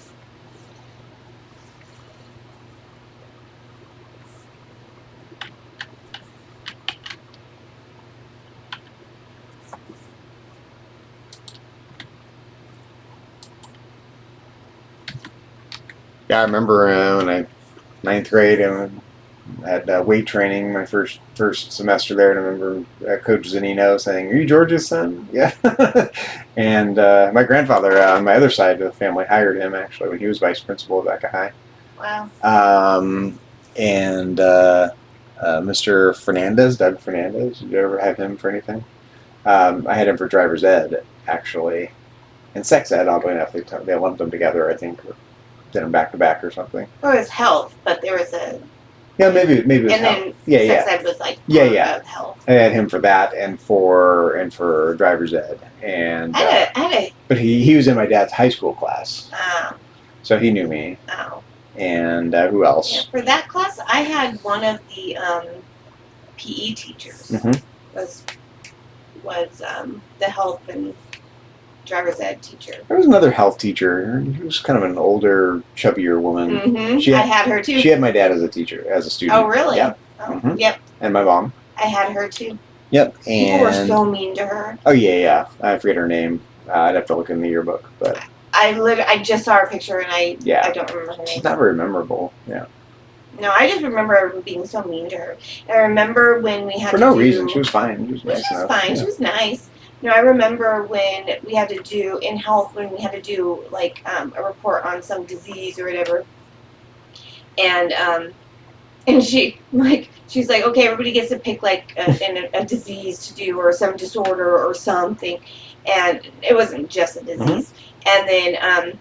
[SPEAKER 1] Yeah, I remember when I 9th grade and had weight training my first semester there. And I remember Coach Zanino saying, "Are you George's son?" Yeah. And my grandfather on my other side of the family hired him actually when he was vice principal of Ecca High.
[SPEAKER 3] Wow.
[SPEAKER 1] And Mr. Fernandez, Doug Fernandez, did you ever have him for anything? I had him for driver's ed actually, and sex ed. Oddly enough, they lumped them together. I think. Or did them back to back or something.
[SPEAKER 3] Or it was health, but there was a.
[SPEAKER 1] Yeah, maybe it was
[SPEAKER 3] and
[SPEAKER 1] health.
[SPEAKER 3] then
[SPEAKER 1] Yeah,
[SPEAKER 3] sex ed was like
[SPEAKER 1] Yeah.
[SPEAKER 3] of health.
[SPEAKER 1] I had him for that and for driver's ed, and
[SPEAKER 3] I had a
[SPEAKER 1] but he was in my dad's high school class, so he knew me.
[SPEAKER 3] oh.
[SPEAKER 1] And who else?
[SPEAKER 3] Yeah, for that class, I had one of the PE teachers
[SPEAKER 1] Mhm.
[SPEAKER 3] was the health and driver's ed teacher.
[SPEAKER 1] There was another health teacher. She was kind of an older, chubbier woman.
[SPEAKER 3] Mm-hmm. I had her too.
[SPEAKER 1] She had my dad as a teacher, as a student.
[SPEAKER 3] Oh, really?
[SPEAKER 1] Yeah.
[SPEAKER 3] Oh,
[SPEAKER 1] Mhm.
[SPEAKER 3] Yep.
[SPEAKER 1] And my mom.
[SPEAKER 3] I had her too.
[SPEAKER 1] Yep.
[SPEAKER 3] People were so mean to her.
[SPEAKER 1] Oh yeah. I forget her name. I'd have to look in the yearbook, but
[SPEAKER 3] I just saw her picture and I don't remember her name.
[SPEAKER 1] she's not very memorable. Yeah.
[SPEAKER 3] No, I just remember her being so mean to her. I remember when we had
[SPEAKER 1] For
[SPEAKER 3] to
[SPEAKER 1] no
[SPEAKER 3] do,
[SPEAKER 1] reason. She was fine. She was
[SPEAKER 3] Well,
[SPEAKER 1] nice
[SPEAKER 3] she was
[SPEAKER 1] enough.
[SPEAKER 3] fine.
[SPEAKER 1] Yeah.
[SPEAKER 3] She was nice. You know, I remember when we had to do in health when we had to do like a report on some disease or whatever, and she's like, okay, everybody gets to pick like a disease to do or some disorder or something, and it wasn't just a disease, and then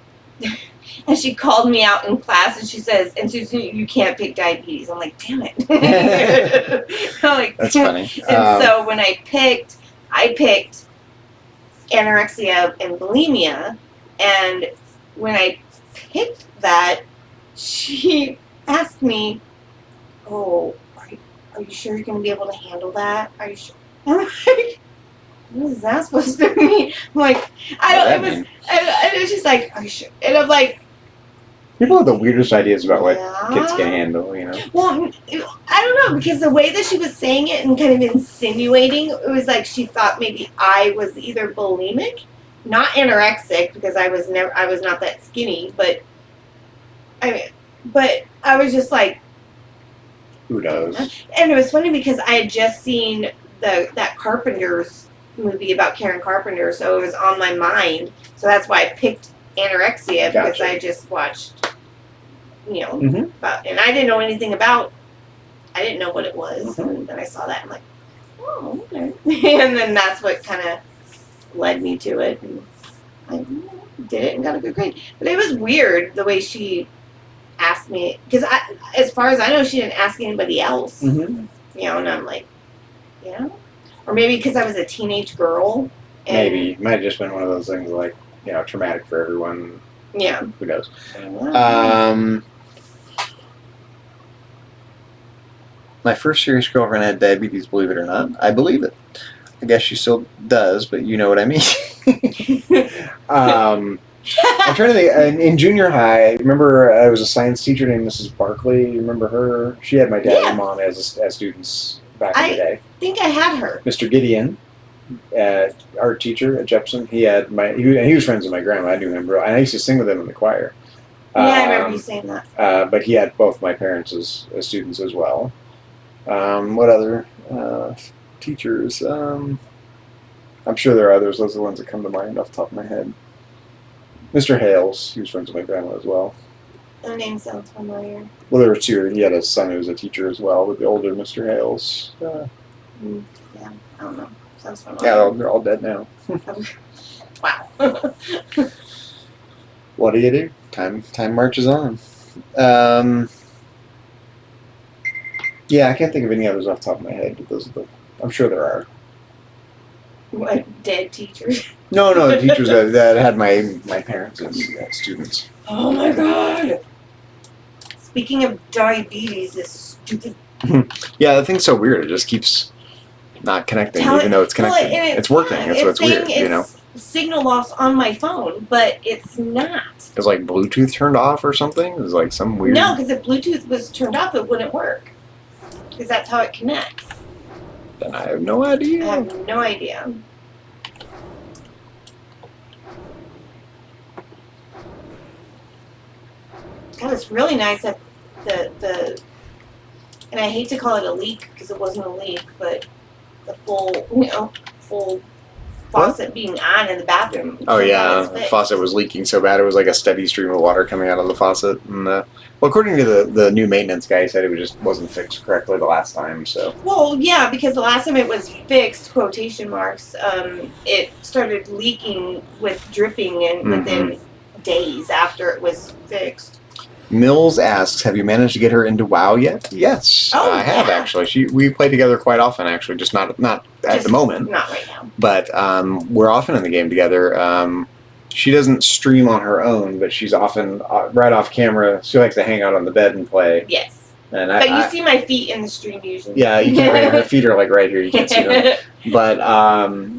[SPEAKER 3] and she called me out in class and she says, and Susan, you can't pick diabetes. I'm like, damn it. I'm like,
[SPEAKER 1] That's funny.
[SPEAKER 3] And so when I picked anorexia and bulimia, and when I picked that, she asked me, "Oh, are you sure you're going to be able to handle that? Are you sure?" I'm like, "What is that supposed to mean?" I'm like, "I don't." It was, and she's like, "Are you sure?" And I'm like,
[SPEAKER 1] people have the weirdest ideas about what
[SPEAKER 3] yeah.
[SPEAKER 1] kids can handle, you know.
[SPEAKER 3] Well, I don't know, because the way that she was saying it and kind of insinuating, it was like she thought maybe I was either bulimic, not anorexic, because I was not that skinny, but I was just like,
[SPEAKER 1] Who knows?
[SPEAKER 3] and it was funny because I had just seen that Carpenter's movie about Karen Carpenter, so it was on my mind, so that's why I picked anorexia, because
[SPEAKER 1] Gotcha.
[SPEAKER 3] I just watched,
[SPEAKER 1] Mhm.
[SPEAKER 3] about, and I didn't know anything about. I didn't know what it was,
[SPEAKER 1] Mhm.
[SPEAKER 3] and then I saw that. I'm like, oh, okay. And then that's what kind of led me to it, and I did it and got a good grade. But it was weird the way she asked me, because as far as I know, she didn't ask anybody else.
[SPEAKER 1] Mhm.
[SPEAKER 3] And I'm like, or maybe because I was a teenage girl. And,
[SPEAKER 1] Maybe might have just been one of those things like traumatic for everyone.
[SPEAKER 3] Yeah.
[SPEAKER 1] Who knows? My first serious girlfriend had diabetes, believe it or not. I believe it. I guess she still does, but you know what I mean. I'm trying to think. In junior high, I remember I was a science teacher named Mrs. Barkley. You remember her? She had my dad
[SPEAKER 3] Yeah.
[SPEAKER 1] and mom as students back in the day.
[SPEAKER 3] I think I had her.
[SPEAKER 1] Mr. Gideon, art teacher at Jepson, he was friends with my grandma. I do remember. And I used to sing with him in the choir.
[SPEAKER 3] Yeah, I remember you saying that.
[SPEAKER 1] But he had both my parents as students as well. What other teachers? I'm sure there are others. Those are the ones that come to mind off the top of my head. Mr. Hales, he was friends with my grandma as well.
[SPEAKER 3] The name sounds familiar.
[SPEAKER 1] Well, there were two. He had a son who was a teacher as well, but the older Mr. Hales.
[SPEAKER 3] Yeah, I don't know. Sounds familiar.
[SPEAKER 1] Yeah, they're all dead now.
[SPEAKER 3] Wow.
[SPEAKER 1] What do you do? Time marches on. Yeah, I can't think of any others off the top of my head, but those are I'm sure there are.
[SPEAKER 3] What, dead teachers?
[SPEAKER 1] No, the teachers that had my parents as students.
[SPEAKER 3] Oh my god! Speaking of diabetes, this stupid.
[SPEAKER 1] Yeah, the thing's so weird. It just keeps not connecting, even though it's connecting. It's working.
[SPEAKER 3] Yeah,
[SPEAKER 1] That's what's weird,
[SPEAKER 3] saying
[SPEAKER 1] you know?
[SPEAKER 3] it's signal loss on my phone, but it's not.
[SPEAKER 1] It's like Bluetooth turned off or something? It's like some weird...
[SPEAKER 3] No, because if Bluetooth was turned off, it wouldn't work. Because that's how it connects.
[SPEAKER 1] Then I have no idea.
[SPEAKER 3] I have no idea. God, it's really nice that the and I hate to call it a leak because it wasn't a leak, but the full faucet being on in the bathroom.
[SPEAKER 1] Oh yeah,
[SPEAKER 3] It's
[SPEAKER 1] the
[SPEAKER 3] fixed.
[SPEAKER 1] faucet was leaking so bad it was like a steady stream of water coming out of the faucet. And well, according to the new maintenance guy, he said it just wasn't fixed correctly the last time. So
[SPEAKER 3] Well, yeah, because the last time it was fixed, quotation marks, it started leaking with dripping and within days after it was fixed.
[SPEAKER 1] Mills asks, "Have you managed to get her into WoW yet?" Yes,
[SPEAKER 3] Oh,
[SPEAKER 1] I have
[SPEAKER 3] yeah.
[SPEAKER 1] actually. We play together quite often, actually, just not at
[SPEAKER 3] Just
[SPEAKER 1] the moment.
[SPEAKER 3] Not right now.
[SPEAKER 1] But we're often in the game together. She doesn't stream on her own, but she's often right off camera. She likes to hang out on the bed and play.
[SPEAKER 3] Yes.
[SPEAKER 1] And
[SPEAKER 3] But you see my feet in the stream usually.
[SPEAKER 1] yeah, you can't. Her feet are like right here. You can't see them. But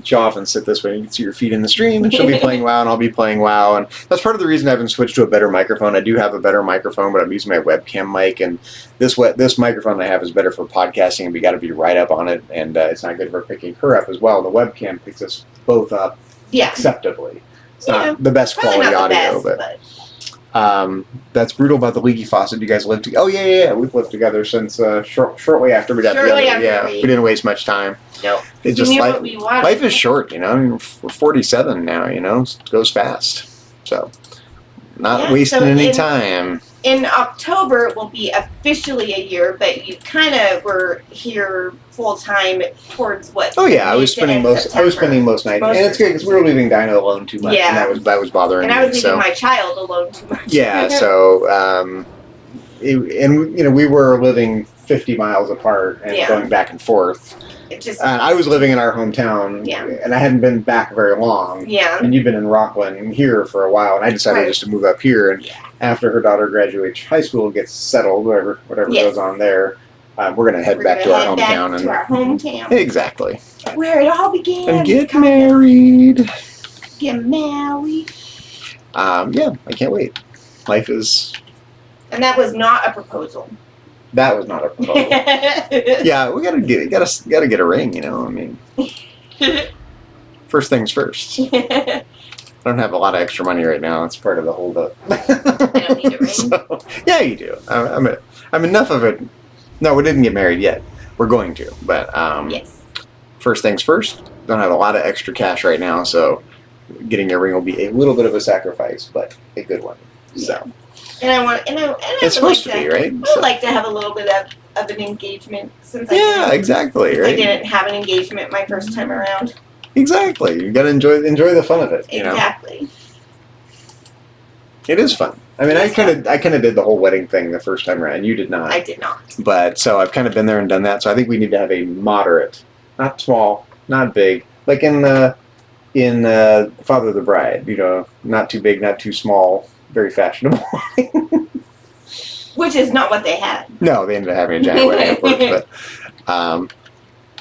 [SPEAKER 1] she'll often sit this way. You can see her feet in the stream, and she'll be playing WoW, and I'll be playing WoW. And that's part of the reason I haven't switched to a better microphone. I do have a better microphone, but I'm using my webcam mic, and this microphone I have is better for podcasting, and we got to be right up on it, and it's not good for picking her up as well. The webcam picks us both up
[SPEAKER 3] Yeah.
[SPEAKER 1] acceptably. It's
[SPEAKER 3] Yeah,
[SPEAKER 1] not the best
[SPEAKER 3] Probably
[SPEAKER 1] quality
[SPEAKER 3] not the
[SPEAKER 1] audio,
[SPEAKER 3] best,
[SPEAKER 1] but.
[SPEAKER 3] but
[SPEAKER 1] That's brutal about the leaky faucet. You guys live together? Oh yeah. We've lived together since shortly after we got
[SPEAKER 3] Shortly
[SPEAKER 1] together.
[SPEAKER 3] after
[SPEAKER 1] Yeah,
[SPEAKER 3] we-
[SPEAKER 1] we didn't waste much time.
[SPEAKER 3] no.
[SPEAKER 1] It
[SPEAKER 3] We
[SPEAKER 1] just
[SPEAKER 3] knew
[SPEAKER 1] like
[SPEAKER 3] what we wanted.
[SPEAKER 1] life is short, you know. I mean, we're 47 now, you know. It goes fast, so not
[SPEAKER 3] Yeah,
[SPEAKER 1] wasting
[SPEAKER 3] so
[SPEAKER 1] any
[SPEAKER 3] in-
[SPEAKER 1] time.
[SPEAKER 3] In October, it will be officially a year, but you kind of were here full time towards what?
[SPEAKER 1] Oh yeah, I was
[SPEAKER 3] mid to
[SPEAKER 1] spending
[SPEAKER 3] end
[SPEAKER 1] most nights,
[SPEAKER 3] Most
[SPEAKER 1] and it's good because we were leaving Dinah alone too much,
[SPEAKER 3] Yeah.
[SPEAKER 1] and that was bothering
[SPEAKER 3] And I was
[SPEAKER 1] me.
[SPEAKER 3] leaving
[SPEAKER 1] So
[SPEAKER 3] my child alone too much.
[SPEAKER 1] yeah, so and you know we were living 50 miles apart and
[SPEAKER 3] Yeah.
[SPEAKER 1] going back and forth.
[SPEAKER 3] It just
[SPEAKER 1] And I was living in our hometown,
[SPEAKER 3] Yeah.
[SPEAKER 1] and I hadn't been back very long.
[SPEAKER 3] yeah.
[SPEAKER 1] And you've been in Rockland here for a while, and I decided
[SPEAKER 3] Right.
[SPEAKER 1] just to move up here. And
[SPEAKER 3] Yeah.
[SPEAKER 1] after her daughter graduates high school, gets settled, whatever
[SPEAKER 3] Yes.
[SPEAKER 1] goes on there, we're gonna head
[SPEAKER 3] We're
[SPEAKER 1] back
[SPEAKER 3] gonna
[SPEAKER 1] to our
[SPEAKER 3] head back
[SPEAKER 1] hometown
[SPEAKER 3] to our hometown,
[SPEAKER 1] exactly,
[SPEAKER 3] where it all began.
[SPEAKER 1] and get married.
[SPEAKER 3] Get married.
[SPEAKER 1] Yeah, I can't wait. Life is
[SPEAKER 3] And that was not a proposal.
[SPEAKER 1] that was not a proposal. Yeah, we gotta get a ring. You know, I mean, first things first. I don't have a lot of extra money right now. It's part of the holdup.
[SPEAKER 3] I don't need a ring.
[SPEAKER 1] So, yeah, you do. I'm enough of it. No, we didn't get married yet. We're going to, but
[SPEAKER 3] Yes.
[SPEAKER 1] first things first. Don't have a lot of extra cash right now, so getting a ring will be a little bit of a sacrifice, but a good one. So
[SPEAKER 3] And I want, and I
[SPEAKER 1] it's
[SPEAKER 3] would
[SPEAKER 1] supposed
[SPEAKER 3] like
[SPEAKER 1] to be, right?
[SPEAKER 3] I would
[SPEAKER 1] So-
[SPEAKER 3] like to have a little bit of an engagement since
[SPEAKER 1] yeah, exactly,
[SPEAKER 3] I
[SPEAKER 1] right?
[SPEAKER 3] didn't have an engagement my first time around.
[SPEAKER 1] Exactly. You gotta enjoy the fun of it. You know,
[SPEAKER 3] Exactly.
[SPEAKER 1] it is fun. I mean, I
[SPEAKER 3] It's
[SPEAKER 1] kind of did the whole wedding thing the first time around. You did not.
[SPEAKER 3] I did not.
[SPEAKER 1] But so I've kind of been there and done that. So I think we need to have a moderate, not small, not big, like in Father of the Bride. You know, not too big, not too small, very fashionable.
[SPEAKER 3] Which is not what they had.
[SPEAKER 1] No, they ended up having a giant wedding, of course. But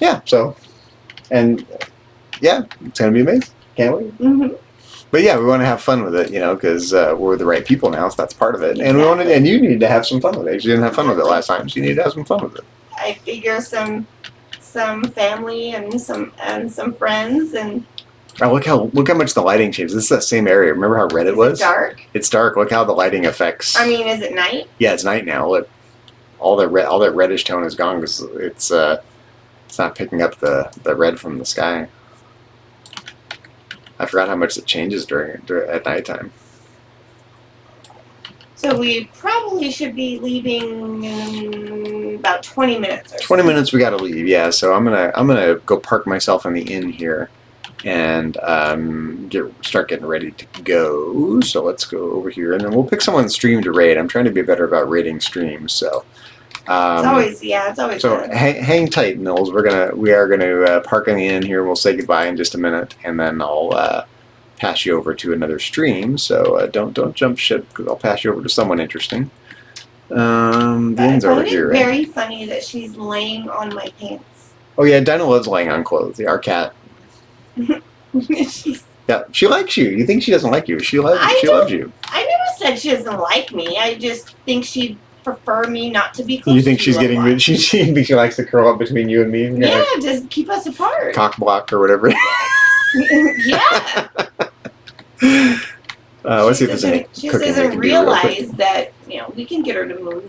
[SPEAKER 1] yeah, so, and yeah, it's gonna be amazing. Can't wait.
[SPEAKER 3] Mm-hmm.
[SPEAKER 1] But yeah, we want to have fun with it, because we're the right people now, so that's part of it. And we
[SPEAKER 3] Exactly.
[SPEAKER 1] and you need to have some fun with it. You didn't have fun with it last time, so you need to have some fun with it.
[SPEAKER 3] I figure some family and some friends and
[SPEAKER 1] Oh, look how much the lighting changed. This is that same area. Remember how red it was?
[SPEAKER 3] It's dark.
[SPEAKER 1] It's dark. Look how the lighting affects.
[SPEAKER 3] I mean, is it night?
[SPEAKER 1] Yeah, it's night now. Look, all that reddish tone is gone because it's not picking up the red from the sky. I forgot how much it changes during at nighttime.
[SPEAKER 3] So we probably should be leaving in about 20 minutes or so.
[SPEAKER 1] 20 minutes we got to leave. Yeah, so I'm gonna go park myself in the inn here, and start getting ready to go. So let's go over here, and then we'll pick someone's stream to raid. I'm trying to be better about raiding streams, so.
[SPEAKER 3] It's always
[SPEAKER 1] So
[SPEAKER 3] good.
[SPEAKER 1] hang tight, Mills. We are gonna park in the inn here. We'll say goodbye in just a minute, and then I'll pass you over to another stream. So don't jump ship, because I'll pass you over to someone interesting. The inn's over here, right?
[SPEAKER 3] Very funny that she's laying on my pants.
[SPEAKER 1] Oh yeah, Dinah loves laying on clothes. Our cat.
[SPEAKER 3] She's,
[SPEAKER 1] Yeah, she likes you. You think she doesn't like you? She loves you.
[SPEAKER 3] I never said she doesn't like me. I just think she'd prefer me not to be close.
[SPEAKER 1] You think
[SPEAKER 3] to
[SPEAKER 1] she's
[SPEAKER 3] a
[SPEAKER 1] getting
[SPEAKER 3] lot.
[SPEAKER 1] she likes to curl up between you and me? And
[SPEAKER 3] Yeah, just keep us apart.
[SPEAKER 1] cock block or whatever.
[SPEAKER 3] Yeah.
[SPEAKER 1] Let's see if there's any
[SPEAKER 3] She
[SPEAKER 1] cooking we
[SPEAKER 3] doesn't
[SPEAKER 1] can do real quick.
[SPEAKER 3] realize that we can get her to move.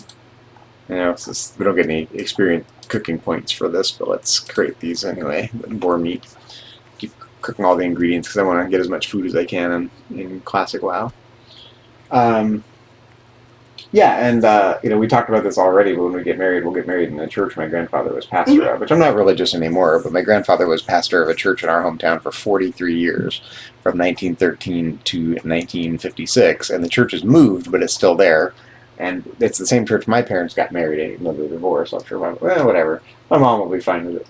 [SPEAKER 1] We don't get any experience cooking points for this, but let's create these anyway. Boar meat. Keep cooking all the ingredients because I want to get as much food as I can in classic WoW. Yeah, and we talked about this already. But when we get married, we'll get married in the church my grandfather was pastor of, which I'm not religious anymore. But my grandfather was pastor of a church in our hometown for 43 years, from 1913 to 1956, and the church has moved, but it's still there. And it's the same church my parents got married in, even though they're divorced. I'm sure, whatever. My mom will be fine with it.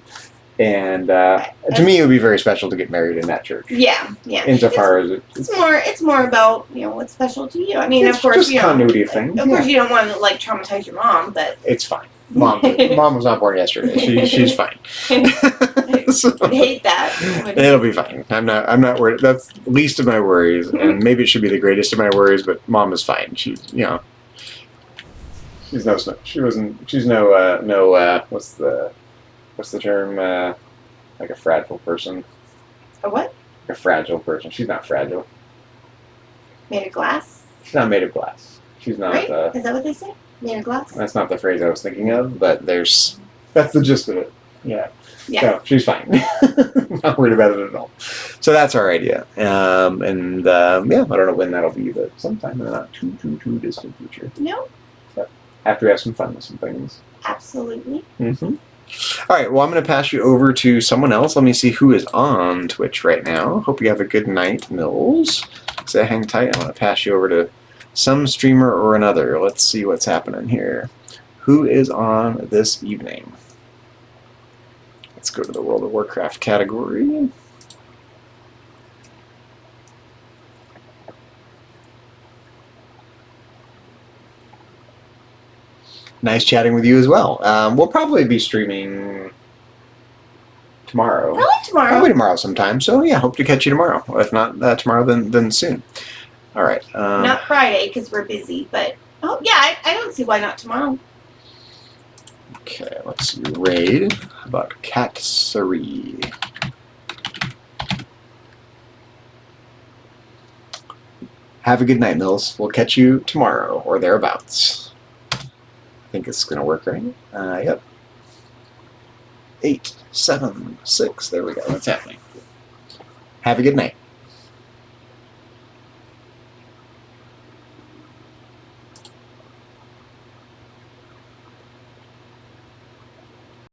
[SPEAKER 1] And to me, it would be very special to get married in that church.
[SPEAKER 3] Yeah.
[SPEAKER 1] Insofar as
[SPEAKER 3] It's more about what's special to you. I mean,
[SPEAKER 1] it's
[SPEAKER 3] of course,
[SPEAKER 1] just continuity of things.
[SPEAKER 3] Of course, you don't want to traumatize your mom, but
[SPEAKER 1] It's fine. Mom was not born yesterday. She's fine. So,
[SPEAKER 3] I hate that.
[SPEAKER 1] it'll be fine. I'm not worried. That's the least of my worries, and maybe it should be the greatest of my worries. But Mom is fine. She's she's no what's the term, like a fragile person.
[SPEAKER 3] A what?
[SPEAKER 1] A fragile person. She's not fragile.
[SPEAKER 3] Made of glass?
[SPEAKER 1] She's not made of glass. She's not.
[SPEAKER 3] Right? Is that what they say? Made of glass?
[SPEAKER 1] That's not the phrase I was thinking of, but that's the gist of it. Yeah.
[SPEAKER 3] Yeah.
[SPEAKER 1] So she's fine. Not worried about it at all. So that's our idea. I don't know when that'll be, but sometime in the not too distant future.
[SPEAKER 3] No,
[SPEAKER 1] After we have some fun with some things.
[SPEAKER 3] absolutely.
[SPEAKER 1] Mm-hmm. All right, well, I'm going to pass you over to someone else. Let me see who is on Twitch right now. Hope you have a good night, Mills. So hang tight. I'm going to pass you over to some streamer or another. Let's see what's happening here. Who is on this evening? Let's go to the World of Warcraft category. Nice chatting with you as well. We'll probably be streaming tomorrow. Probably tomorrow sometime. So yeah, hope to catch you tomorrow. If not tomorrow, then soon. All right.
[SPEAKER 3] Not Friday because we're busy, but I don't see why not tomorrow.
[SPEAKER 1] Okay, let's see. Raid. How about Cat Sari? Have a good night, Mills. We'll catch you tomorrow or thereabouts. I think it's going to work, right? Yep. 8, 7, 6. There we go. That's happening. Have a good night.